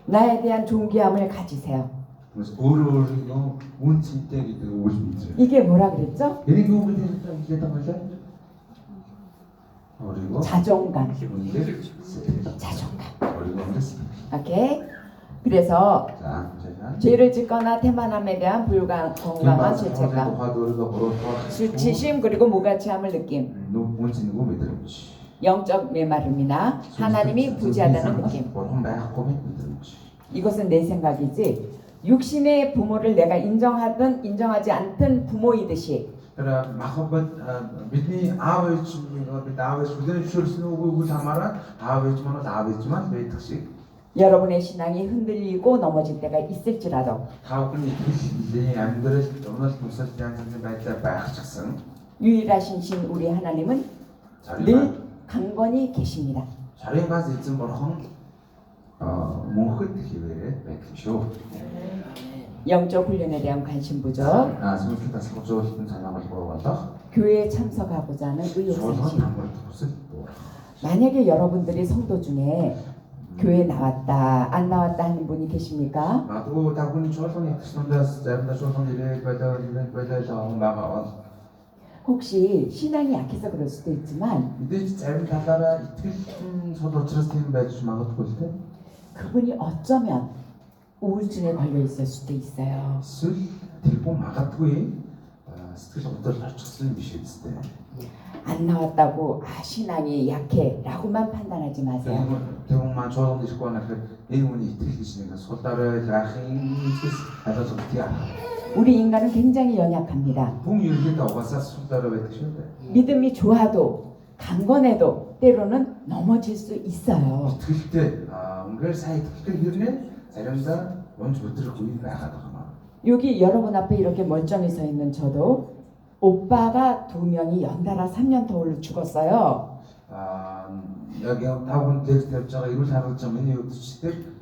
나에 대한 존귀함을 가지세요. 그래서 өөрийнхөө үн цэнтэй гэдэг үг үзье. 이게 뭐라 그랬죠? Энийг юу гэж хэлдэг юм бэ? 그리고 자존감. 오케이. 그래서 죄를 짓거나 태만함에 대한 불건강한 죄책감, 수치심 그리고 무가치함을 느낌, 영적 메마름이나 하나님이 부재하다는 느낌. 이것은 내 생각이지 육신의 부모를 내가 인정하든 인정하지 않든 부모이듯이 Тэр махаббат бидний аав ээж бид аав ээж хүлээн зөвшөөрсөн үгүй хамааран аав ээж маань аав ээж маань байдаг шиг 여러분의 신앙이 흔들리고 넘어질 때가 있을지라도 та бүхэн итгэл амьдрал өнөр тусал янз бүрийн байдлаар байх ч гэсэн 유일하신 신 우리 하나님은 царийн 늘 강건히 계십니다. ганц эзэн бурхан мөнхөд хിവэрэ байдаг шүү. 영적 훈련에 대한 관심 부족, Сүнслэг тасгалжуулалтын санаагалгүй болох 교회에 참석하고자 하는 шуулган 의욕상실. хамгаалт хүсэл буурах. 만약에 여러분들이 성도 중에 교회 나왔다 안 나왔다 하는 분이 계십니까? Магадгүй та бүхэн шуулганы итгэснүүдээс заримдаа шуулган ирээд байлаа хүн байгаа. 혹시 신앙이 약해서 그럴 수도 있지만 Мэдээж зарим талаараа итгэл сул учраас тийм байж магадгүй л дээ. 그분이 어쩌면 우울증에 걸려 있을 수도 있어요. Эсвэл тэр хүн магадгүй сэтгэл хөдлөл орчихсон биш үстэй. 안 나왔다고 신앙이 약해라고만 판단하지 마세요. Тэр хүн маань шуулганд ирэхгүй байхад энэ хүний итгэл гэж нэг сулдаарай яахын зүйлс хариулт тиа. 우리 인간은 굉장히 연약합니다. Хүн ерөнхийдөө угаасаа сулдаарай байдаг шүү дээ. 믿음이 좋아도 강건해도 때로는 넘어질 수 있어요. Итгэлтэй үнээр сайн итгэлтэй хэрнээ заримдаа унж өдрөхгүй байгаад байгаа. 여기 여러분 앞에 이렇게 멀쩡히 서 있는 저도 오빠가 2명이 연달아 3년 터울로 죽었어요. Яг та бүхэн дээр тавьж байгаа эрүүл харгалж байгаа миний үдчтэй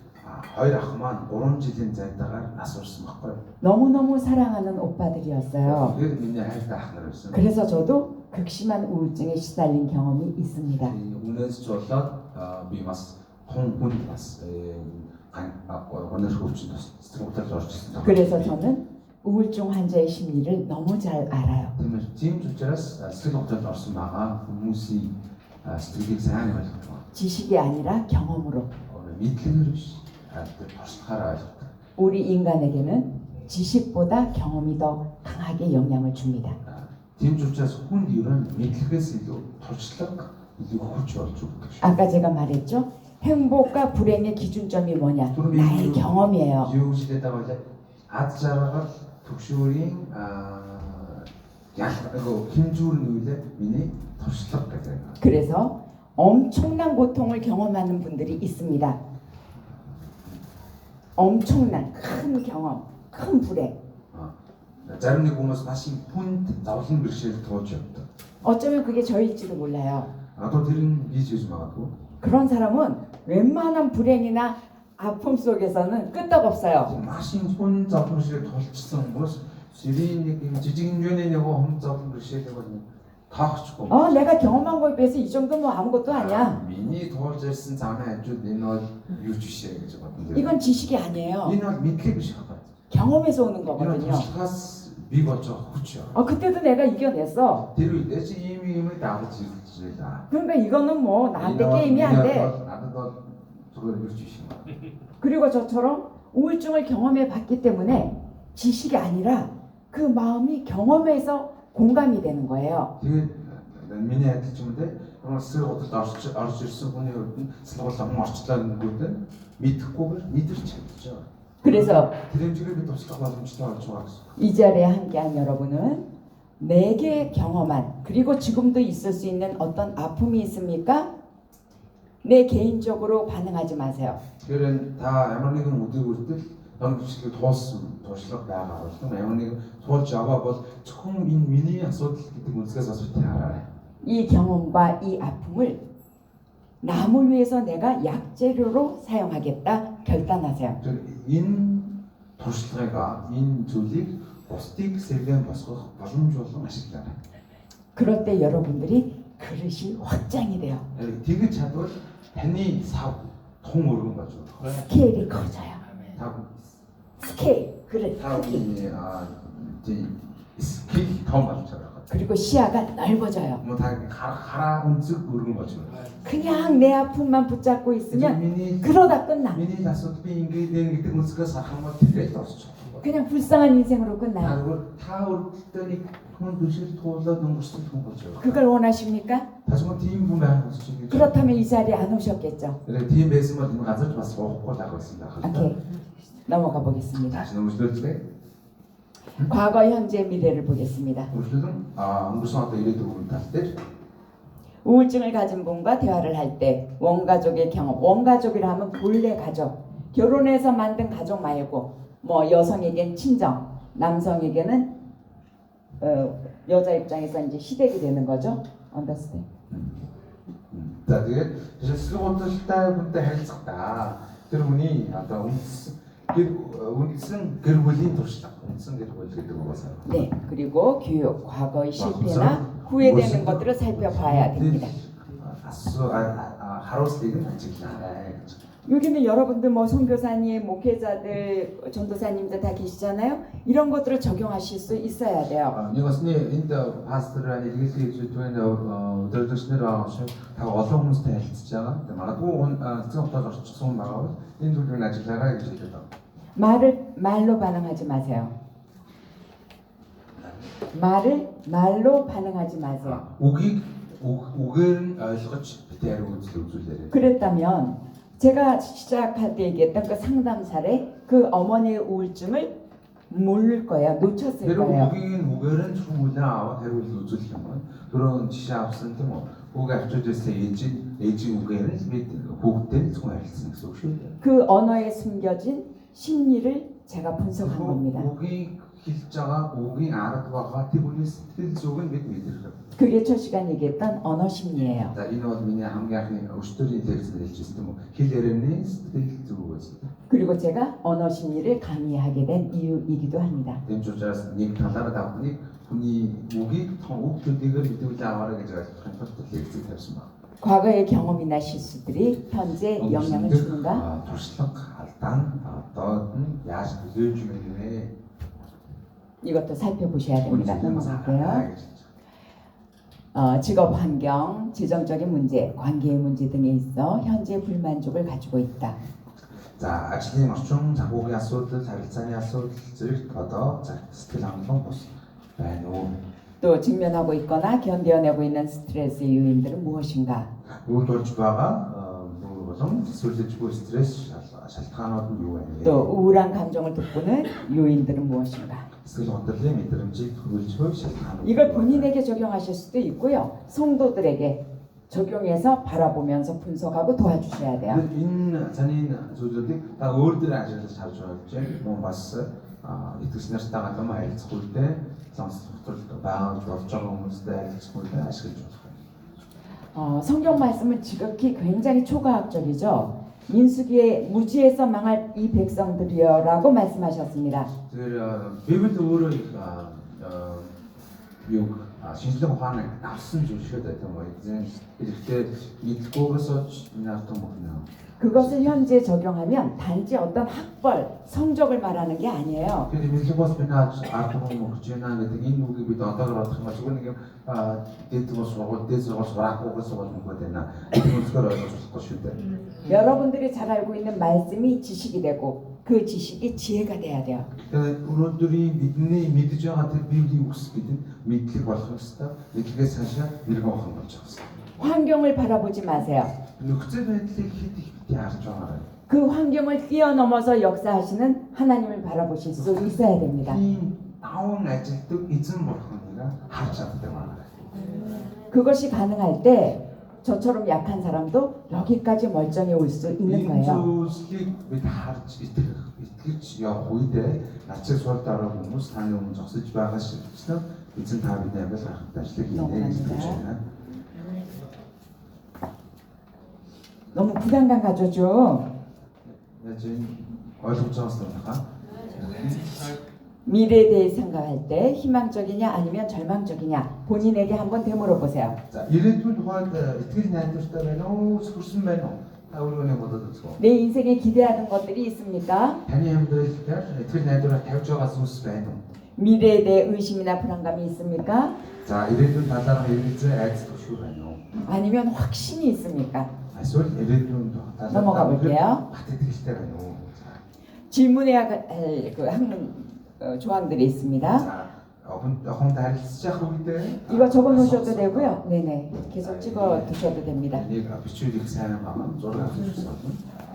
хоёр ах маань 3 жилийн зайдаагаар нас урсан байхгүй. 너무너무 사랑하는 오빠들이었어요. Тэр миний хайртай ах нар байсан. 그래서 저도 극심한 우울증에 시달린 경험이 있습니다. Үнээс ч болоод би бас хүн бас өнөр хөвчөнд сэтгэл хөдлөл орчихсон. 그래서 저는 우울증 환자의 심리를 너무 잘 알아요. Тийм ч учраас сэтгэл хөдлөлд орсон байгаа хүмүүсийн сэтгэлийг сайн ойлгох. 지식이 아니라 경험으로. Мэдлэгээр биш. туршлагаараа ойлгох. 우리 인간에게는 지식보다 경험이 더 강하게 영향을 줍니다. Тийм ч учраас хүнд ер нь мэдлэгээс илүү туршлага илүү хүч болж өгдөг. 아까 제가 말했죠. 행복과 불행의 기준점이 뭐냐? 나의 경험이에요. юу гэж хэлээд байгаа вэ? Ад жаргал төгшөөрийн хэмжүүрний үйлээ миний туршлага гэдэг. 그래서 엄청난 고통을 경험하는 분들이 있습니다. 엄청난 큰 경험, 큰 불행. Зарим нэг хүмүүс маш их хүнд зовлон бэрхшээл тууж явдаг. 어쩌면 그게 저일지도 몰라요. Одоо тэр нь бийж гэж магадгүй. 그런 사람은 웬만한 불행이나 아픔 속에서는 끄떡없어요. Маш их хүнд зовлон бэрхшээл тулчсан хүмүүс сэрийн нэг жижиг хэмжээний нэг хүнд зовлон бэрхшээлийг бол таахгүй. 내가 경험한 거에 비해서 이 정도면 아무것도 아니야. Миний туулж ирсэн цааны хажууд энэ бол юу ч бишээ гэж бодсон. 이건 지식이 아니에요. Энэ бол мэдлэг биш хаа. 경험에서 오는 Энэ 거거든요. туршлагаас бий болж байгаа хүч. 그때도 내가 이겨냈어. Тэр үед чи ийм дагаж ирж байлаа. 그러니까 이거는 뭐 나한테 게임이 안 돼. 나도 저걸 이룰 수 있어. 그리고 저처럼 우울증을 경험해 봤기 때문에 지식이 아니라 그 마음이 경험에서 공감이 되는 거예요. Тэгээд миний адилч юм дээ. Ямар сэр удаад орж ирсэн хүний хувьд нь сэлгуулсан орчлоо нэгүүд нь мэдэхгүйгээр мэдэрч чадчихаа. 그래서 тэр хэмжээгээр би туслах боломжтой болж байгаа гэсэн. 이 자리에 함께한 여러분은 내게 경험한 그리고 지금도 있을 수 있는 어떤 아픔이 있습니까? 내 개인적으로 반응하지 마세요. Тэгэхээр та ямар нэгэн үдийг үрдэл өнгөчлөг туулсан туршлага байгаа бол ямар нэгэн туулж аваа бол зөвхөн энэ миний асуудал гэдэг үнсгээс асууж хараарай. 이 경험과 이 아픔을 남을 위해서 내가 약재료로 사용하겠다 결단하세요. Энэ туршлагыг энэ зүйлийг бусдыг сэргээн босгох боломж болон ашиглаарай. 그럴 때 여러분들이 그릇이 확장이 돼요. Тэгж чадвал таны сав тун өргөн болж байгаа. 스케일이 커져요. 스케일, 그릇 크기. тийм скил том болж байгаа. 그리고 시야가 넓어져요. 뭐 다 가라 өнцөг өргөн болж байгаа. 그냥 내 아픔만 붙잡고 있으면 миний 그러다 끝나. миний асуудал би ингээд гэдэг өнцгөөс харах юм бол тэрээ тосч. 그냥 불쌍한 인생으로 끝나요. Тэгвэл та өргөлтөө нэг хүн дүшил туулаад өнгөрсөн хүн болж байгаа. 그걸 원하십니까? 다시금 тийм хүн байх гэж. 그렇다면 이 자리에 안 오셨겠죠. 그래 тийм байсан бол энэ газар бас суухгүй байх байсан байх. 오케이. 넘어가 보겠습니다. 다시 넘어질게. 과거, 현재, 미래를 보겠습니다. 우리는 өнгөрсөн одоо ирээдүйн тал дээр 우울증을 가진 분과 대화를 할 때 원가족의 경험, 원가족이라 하면 본래 가족, 결혼해서 만든 가족 말고 뭐 여성에겐 친정, 남성에게는 여자 입장에서 이제 시댁이 되는 거죠. Understand? За тэгээд шилжүүлэлттэй хүнтэй харилцахдаа тэр хүний одоо үндсэн гэр бүлийн туршлага, үндсэн гэр бүл гэдэг угаасаа. 네, 그리고 교육, 과거의 실패나 후회되는 것들을 살펴봐야 됩니다. 하루스틱은 ажиглаарай гэж. 여기는 여러분들 뭐 선교사님, 목회자들, 전도사님들 다 계시잖아요. 이런 것들을 적용하실 수 있어야 돼요. Нэг басны энд пастор илгээлийн хэвлэлтийн өдөртөгчнөр байгаа шиг та олон хүмүүстэй харилцаж байгаа. Тэгээ магадгүй эцэг хотод орчихсон хүн байгаа бол энэ зүйлийг ажиглаарай гэж хэлдэг байна. 말로 반응하지 마세요. 말로 반응하지 마세요. үгээр нь ойлгож битээ хариу үзүүлээрэй. 그랬다면 제가 시작할 때 얘기했던 그 상담 사례, 그 어머니의 우울증을 모를 거예요. 놓쳤을 Тэр 거예요. үгээр нь зөвхөн үлээ аваад хариу үзүүлэх юм бол түрүүн жишээ авсан тийм үү? Үг авчиж байсан ээжийн үгээр нь бид хүүхдтэй зөвхөн харилцсан гэсэн үг шүү дээ. 그 언어에 숨겨진 심리를 제가 분석한 겁니다. үгийг хэлж байгаа үгийн арга байгаа тэр хүний сэтгэл зүг нь бид мэдэрдэг. 그게 첫 시간 얘기했던 언어 심리예요. За энэ бол миний хамгийн анхны өчтөрийн текстээр хэлжсэн юм уу? Хэл ярианы сэтгэл зүг байсан. 그리고 제가 언어 심리를 강의하게 된 이유이기도 합니다. Тэмч учраас нэг талаараа давхныг хүний үгийг үг төдийгээр мэдүүлээ аваарай гэж ойлгохын тулд лекцийг тавьсан байна. 과거의 경험이나 실수들이 현재 영향을 주는가? туршлага алдаа одоо яаж төлөөлж байна вэ? 이것도 살펴보셔야 됩니다. 넘어갈게요. 직업 환경, 재정적인 문제, 관계의 문제 등에 있어 현재 불만족을 가지고 있다. За ажлын орчин, загвуугийн асуудал, харилцааны асуудал зэрэг одоо сэтгэл хангалуун бус байна уу? 또 직면하고 있거나 견뎌내고 있는 스트레스의 요인들은 무엇인가? Үйлдвэрж байгаа болон сүлжиж буй стресс шалтгаанууд нь юу вэ? 또 우울한 감정을 돋구는 요인들은 무엇인가? Сэтгэл хөдлөлийн мэдрэмжийг төрүүлж буй шалтгаанууд. 이걸 본인에게 적용하실 수도 있고요. 성도들에게 적용해서 바라보면서 분석하고 도와주셔야 돼요. Энэ цааны зүйлүүдийг та өөр дээр ажиллаж харж байгаа юм бас итгэж нартайгаа том харилцах үедээ сонсох байгаа болж байгаа хүмүүстэй харилцах үедээ ашиглаж болох. 성경 말씀은 지극히 굉장히 초과학적이죠. 민수기에 무지에서 망할 이 백성들이여라고 말씀하셨습니다. Тэгэхээр Библи өөрөө юу шинжлэх ухааныг авсан зүйл шиг байдаг юм байна. Тэгэхдээ мэдгүйгээс энэ автом байна. 그것을 현재 적용하면 단지 어떤 학벌, 성적을 말하는 게 아니에요. Тэгэхээр мэддэг бас бид ард түмэн өгч байна гэдэг энэ үгийг бид одоогоор бодох юм бол зүгээр нэг дэд бас сургууль, дэд сургууль, сургууль сургууль мөнгөд байна. Энэ үнэхээр ойлгож болохгүй шүү дээ. 여러분들이 잘 알고 있는 말씀이 지식이 되고 그 지식이 지혜가 돼야 돼요. Тэгээд өнөөдрийн бидний мэдж байгаа тэр Библийн үгс гэдэг нь мэдлэг болох ёстой. Мэдлэгээс цаашаа нэргэн ухаан болж байгаа ёстой. 환경을 바라보지 마세요. нөхцөл байдлыг хэд их бити харж байгаарай. 그 환경을 뛰어넘어서 역사하시는 하나님을 바라보실 수 있어야 됩니다. ийм даван ажилтг эзэн бурхныг харж чаддаг байна. 그것이 가능할 때 저처럼 약한 사람도 여기까지 멀쩡해 올 수 있는 Энэ 거예요. зүйлсийг бид харж итгэж явах үедээ нациг суул дараа хүмүүс таны өмнө зогсож байгаа шигчнээ эзэн та бидний амьд харахад ажлыг хийнэ гэж хэлж байна. 너무 부담감 가져줘. 지금 ойлгож байгаа 미래에 대해 생각할 때 희망적이냐 아니면 절망적이냐 본인에게 한번 되물어 보세요. За ирээдүйн тухайд итгэл найдвартай байна уу? сүрсэн байна уу? Та өөрөөр бодоод үзгөө. 내 인생에 기대하는 것들이 있습니까? Таны амьдрал дээр итгэл найдвараар тавьж байгаа зүйлс байна уу? 미래에 대해 의심이나 불안감이 있습니까? За ирээдүйн талаарх эргэлзээ айц төвшгүй байна уу? 아니면 확신이 있습니까? Эсвэл ирээдүйн 넘어가 볼게요. бат итгэлтэй байна уу? 질문해야 할 그 학문 조항들이 있습니다. За 조금 달리지 않고 있대. 이거 적어 놓으셔도 되고요. 네네. 계속 찍어 두셔도 됩니다. 얘가 비추기 사용하면 쫄아 주셔서.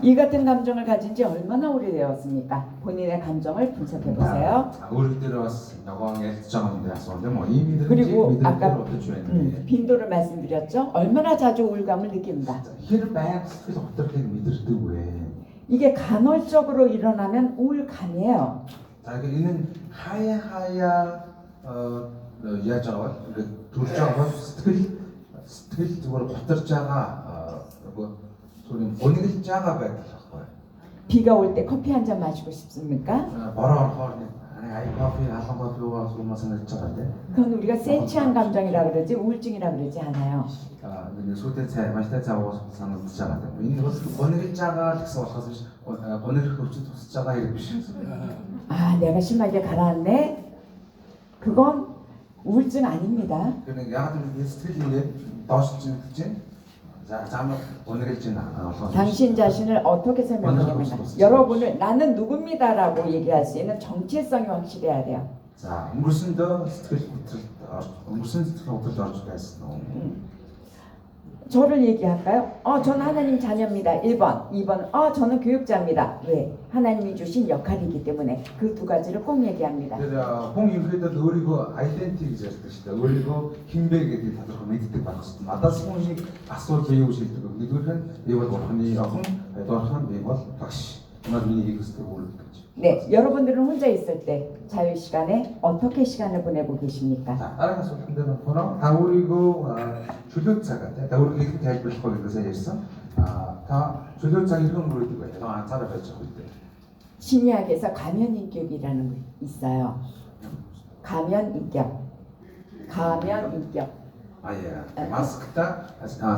이 같은 감정을 가진 지 얼마나 오래되었습니까? 본인의 감정을 분석해 보세요. 우리 들어왔어. 영광에 정한데 왔었는데 뭐 이미 그리고 아까 어떤 주였는데. 빈도를 말씀드렸죠. 얼마나 자주 우울감을 느낀다. 이를 막 그래서 어떻게 믿을 왜? 이게 간헐적으로 일어나면 우울감이에요. 자, 이는 하야 야자와 그 둘자와 스틸 두고 버터자가 뭐 소리 본인이 자가 ಬೇಕು 。 비가 올 때 커피 한 잔 마시고 싶습니까? 뭐라 아니 아이 커피 한 커피 와서 뭐 생각했잖아요. 그건 우리가 센치한 감정이라 그러지 우울증이라 그러지 않아요. 아, 근데 소때 차 마실 때 자고 생각했잖아요. 이거 본인이 자가 됐어 가서 본인이 그렇지 자가 이렇게 아, 내가 심하게 가라앉네. 그건 우울증 아닙니다. 그러니까 야가들 스틸인데 더시 진 자, 잠깐 오늘의 진 당신 자신을 어떻게 설명하냐면 여러분을 나는 누굽니다라고 얘기할 수 있는 정체성이 확실해야 돼요. 자, 무슨 더 무슨 스트로크 더 주겠어. 저를 얘기할까요? 저는 하나님 자녀입니다. 1번. 2번. 저는 교육자입니다. 왜? 하나님이 주신 역할이기 때문에 그 두 가지를 꼭 얘기합니다. 그래서 홍이 그래도 우리고 아이덴티티를 뜻이다. 우리고 힘들게 다들 커뮤니티 받았어. 마다스 홍이 아소 제우실 때 그들은 이거 뭐하니 아கும் 또한 이거 다시 나중에 이거 스테 올리겠죠. 네, 여러분들은 혼자 있을 때 자유 시간에 어떻게 시간을 보내고 계십니까? 자, 따라가서 한대는 보나 다 우리고 조력자 같아. 다 우리 이렇게 잘 보실 거기 그래서 있어. 다 조력자 이런 걸 듣고 있어. 안 찾아봤죠 그때. 심리학에서 가면인격이라는 게 있어요. 가면인격. 가면인격. 예. 마스크다.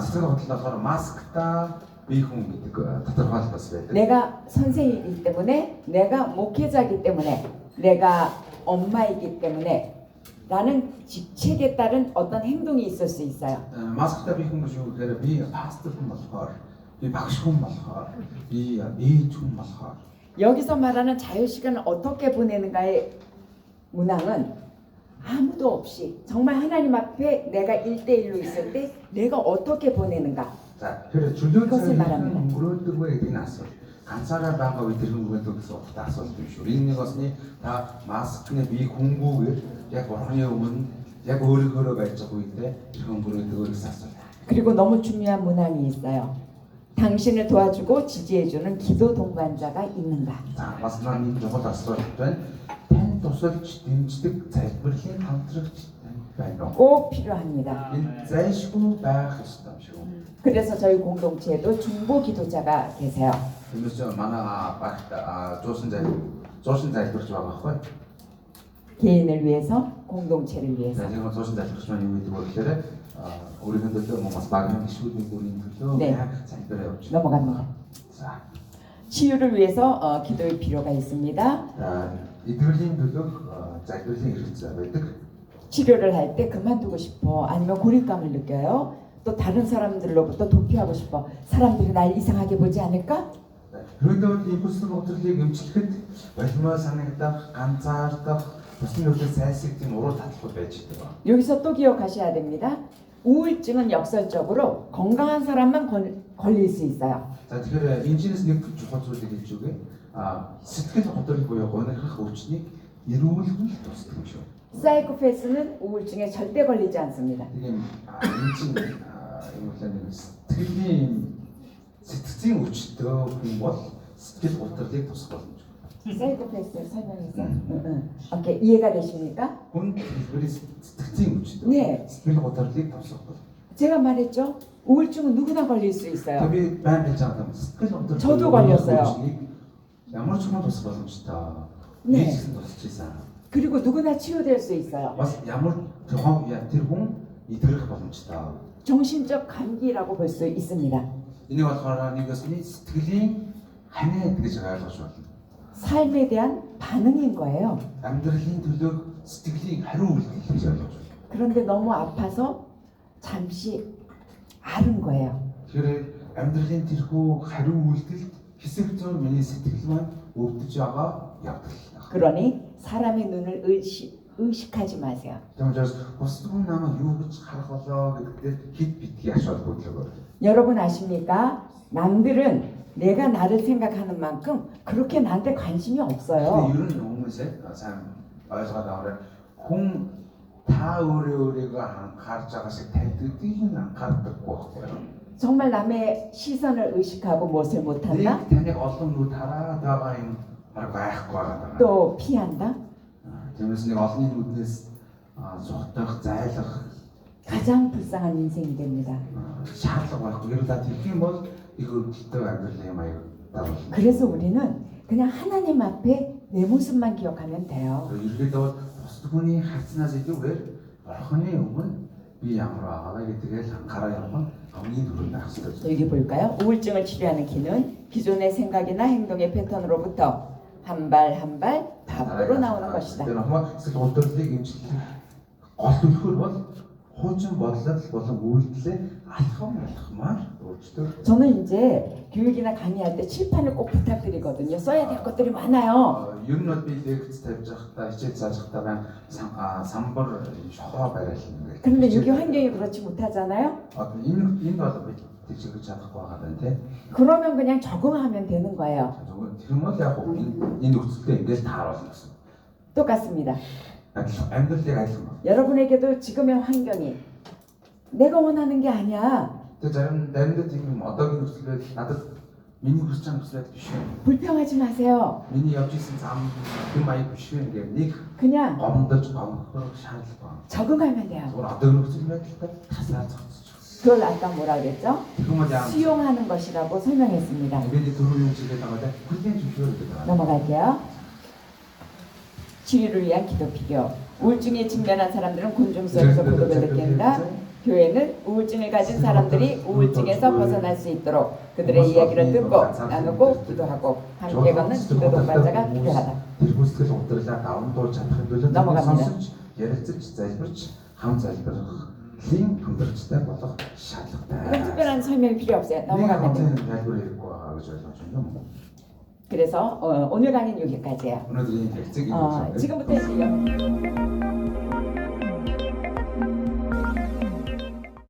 스스로 같은 서로 마스크다. 미국 그 들어가서 내가 선생이기 때문에, 내가 목회자이기 때문에, 내가 엄마이기 때문에 라는 직책에 따른 어떤 행동이 있을 수 있어요. 마스크다 미국 중 그래 비 파스트 좀 맞아. 비 박시kum 맞아. 비좀 맞아. 여기서 말하는 자유 시간을 어떻게 보내는가의 문항은 아무도 없이 정말 하나님 앞에 내가 1대1로 있을 때 내가 어떻게 보내는가. 자, 그래 줄줄이 말합니다. 물을 뜨고 얘기 났어. 간사람 방과 위들은 거에 또서 나서 주시오. 있는 것은 다 마스크의 미공부를 약 어느 오면 약 오래 걸어가 있죠 보이는데 이런 물을 뜨고 있었어. 그리고 너무 중요한 문항이 있어요. 당신을 도와주고 지지해주는 기도 동반자가 있는가. 자, 마스크님 저거 다 써줬던 텐 도서 진지득 잘버린 강트럭 꼭 필요합니다. 인자이시고 바하시다시오. 그래서 저희 공동체에도 중보 기도자가 계세요. 그래서 만화 조신자에 그렇게 와갖고 개인을 위해서, 공동체를 위해서. 제가 조신자에 그렇게 많이 이거 그때 우리 흔들도 뭐 마지막에 시우도 우리들도 네. 잘 그래요. 넘어갑니다. 자, 치유를 위해서 기도의 필요가 있습니다. 이들님들도 잘 그렇게 이렇죠. 왜 치료를 할 때 그만두고 싶어, 아니면 고립감을 느껴요. 또 다른 사람들로부터 도피하고 싶어. 사람들이 날 이상하게 보지 않을까? 그런데 이것은 어떻게 음식을 얼마나 상했다 간사했다 무슨 요새 새싹이 모로 다투고 배치더라. 여기서 또 기억하셔야 됩니다. 우울증은 역설적으로 건강한 사람만 걸릴 수 있어요. 자, 그래 인지에서 네 주파수 되게 쪽에 스트레스 어떻게 보여? 오늘 그 오치니 이루어지고 또 스트레스. 사이코패스는 우울증에 절대 걸리지 않습니다. 이게 인지 이거는 특징 우치도 뭐 스트레스 어떻게 또 쓰거든요. 사이코패스 설명해서. 오케이, 이해가 되십니까? 본 우리 특징 우치도 네. 스트레스 어떻게 또 쓰거든요. 제가 말했죠. 우울증은 누구나 걸릴 수 있어요. 답이 많이 괜찮다. 스트레스 어떻게 저도 걸렸어요. 야무르처럼 또 쓰거든요, 진짜. 네. 이해지는 거 진짜. 그리고 누구나 치유될 수 있어요. 와서 야물 들어가 야 들고 이 들어가거든요, 진짜. 정신적 감기라고 볼 수 있습니다. 이네 와서 하는 것은 스트레스 하나에 되게 잘 가서 삶에 대한 반응인 거예요. 남들 힘들도 스트레스 하루 울때 되게 그런데 너무 아파서 잠시 앓은 거예요. 그래 남들 힘 들고 하루 울때 희생점 미니 스트레스만 없듯이 아가 약들. 그러니 사람의 눈을 의식하지 마세요. Тэгмээс бусд хүн намайг юу гэж харах болоо гэдэгт хэд битгий асуудал бодлого. 여러분 아십니까? 남들은 내가 나를 생각하는 만큼 그렇게 나한테 관심이 근데 없어요. ер нь хүмүүсээ сайн ойлгоод аваарай. Хүн та өөрийгөө харж байгаа шиг таньдгийг нь анхаардаггүй байхгүй юу? 정말 남의 시선을 의식하고 무엇을 못한다? Нэг таныг олон нүд хараад байгаа юм баг байхгүй байгаа. 또 피한다? Тиймээс нэг олонний нүднээс зугатах, зайлах 가장 불쌍한 인생이 됩니다. шаардлага байхгүй. Ер нь та тэгэх юм бол их өвдөлтөй амьдралын аяг дагуулна. 그래서 우리는 그냥 하나님 앞에 내 모습만 기억하면 돼요. Ерөнхийдөө бусд хүний харцнаас илүүгээр Бурханы өмнө би ямар байгаагаа гэдгийг анхаараа явах нь хамгийн түрүүнд байх хэрэгтэй. 여기 볼까요? 우울증을 치료하는 기는 기존의 생각이나 행동의 패턴으로부터 한 발 한 발 밖으로 나오는 것이다. Тэр нөхөр эсвэл улирлыг эмчлэх гол төлхөр бол хуучин бодлол болон үйлдэлээ алхамаар өөрчлөлт. 저는 이제 교육이나 강의할 때 칠판을 꼭 부탁드리거든요. 써야 될 것들이 많아요. Ер нь бол би лекц тавьж байхдаа хичээл зааж байхдаа самбар шохоо бариулна гэх. 그런데 여기 환경이 그렇지 못하잖아요. Энэ бол би тэгж чадахгүй байгаа юм тий. 그러면 그냥 적응하면 되는 거예요. Тэр нь бол яг энэ нөхцөлтэй ингээд тааруулна гэсэн. 똑같습니다. амьдралыг айлгна. 여러분에게도 지금의 환경이 내가 원하는 게 아니야. Тэгээ заримдаа тийм юм одоогийн нөхцөлөд надад миний хүсэж байгаа нөхцөл биш. 불평하지 마세요. Миний явж исэн зам юм аяг биш гэдэг нэг 그냥 гомдож гомдох шаардлага байна. 적응하면 돼요. Зүгээр одоогийн нөхцөл байдлаа тасаа зогсож. 그걸 아까 뭐라 그랬죠? Тэгмэл яа. 수용하는 것이라고 설명했습니다. Бидний дөрөв юм жилээ байгаа хүлээн зөвшөөрөх гэдэг байна. 넘어갈게요. 치료를 위한 기도 필요. 우울증에 직면한 사람들은 곤중성에서 고독을 느낀다. 교회는 우울증을 가진 사람들이 우울증에서 벗어날 수 있도록 그들의 이야기를 듣고 나누고 기도하고 함께 걷는 기도 동반자가 필요하다. Тэр хүсэл удирлаа даван дуулж чадах төлөө сонсож ярилцаж залбирч хам залбирах лийн хүндрэлтэй болох 이건 шаардлагатай. 특별한 설명이 필요 없어요. Нэг 넘어가면 돼요. хамтын залбир хэрэггүй байгаа гэж ойлгож байна уу? 그래서 오늘 강의는 여기까지예요. Өнөөдөр энэ хэлцээг 지금부터 이제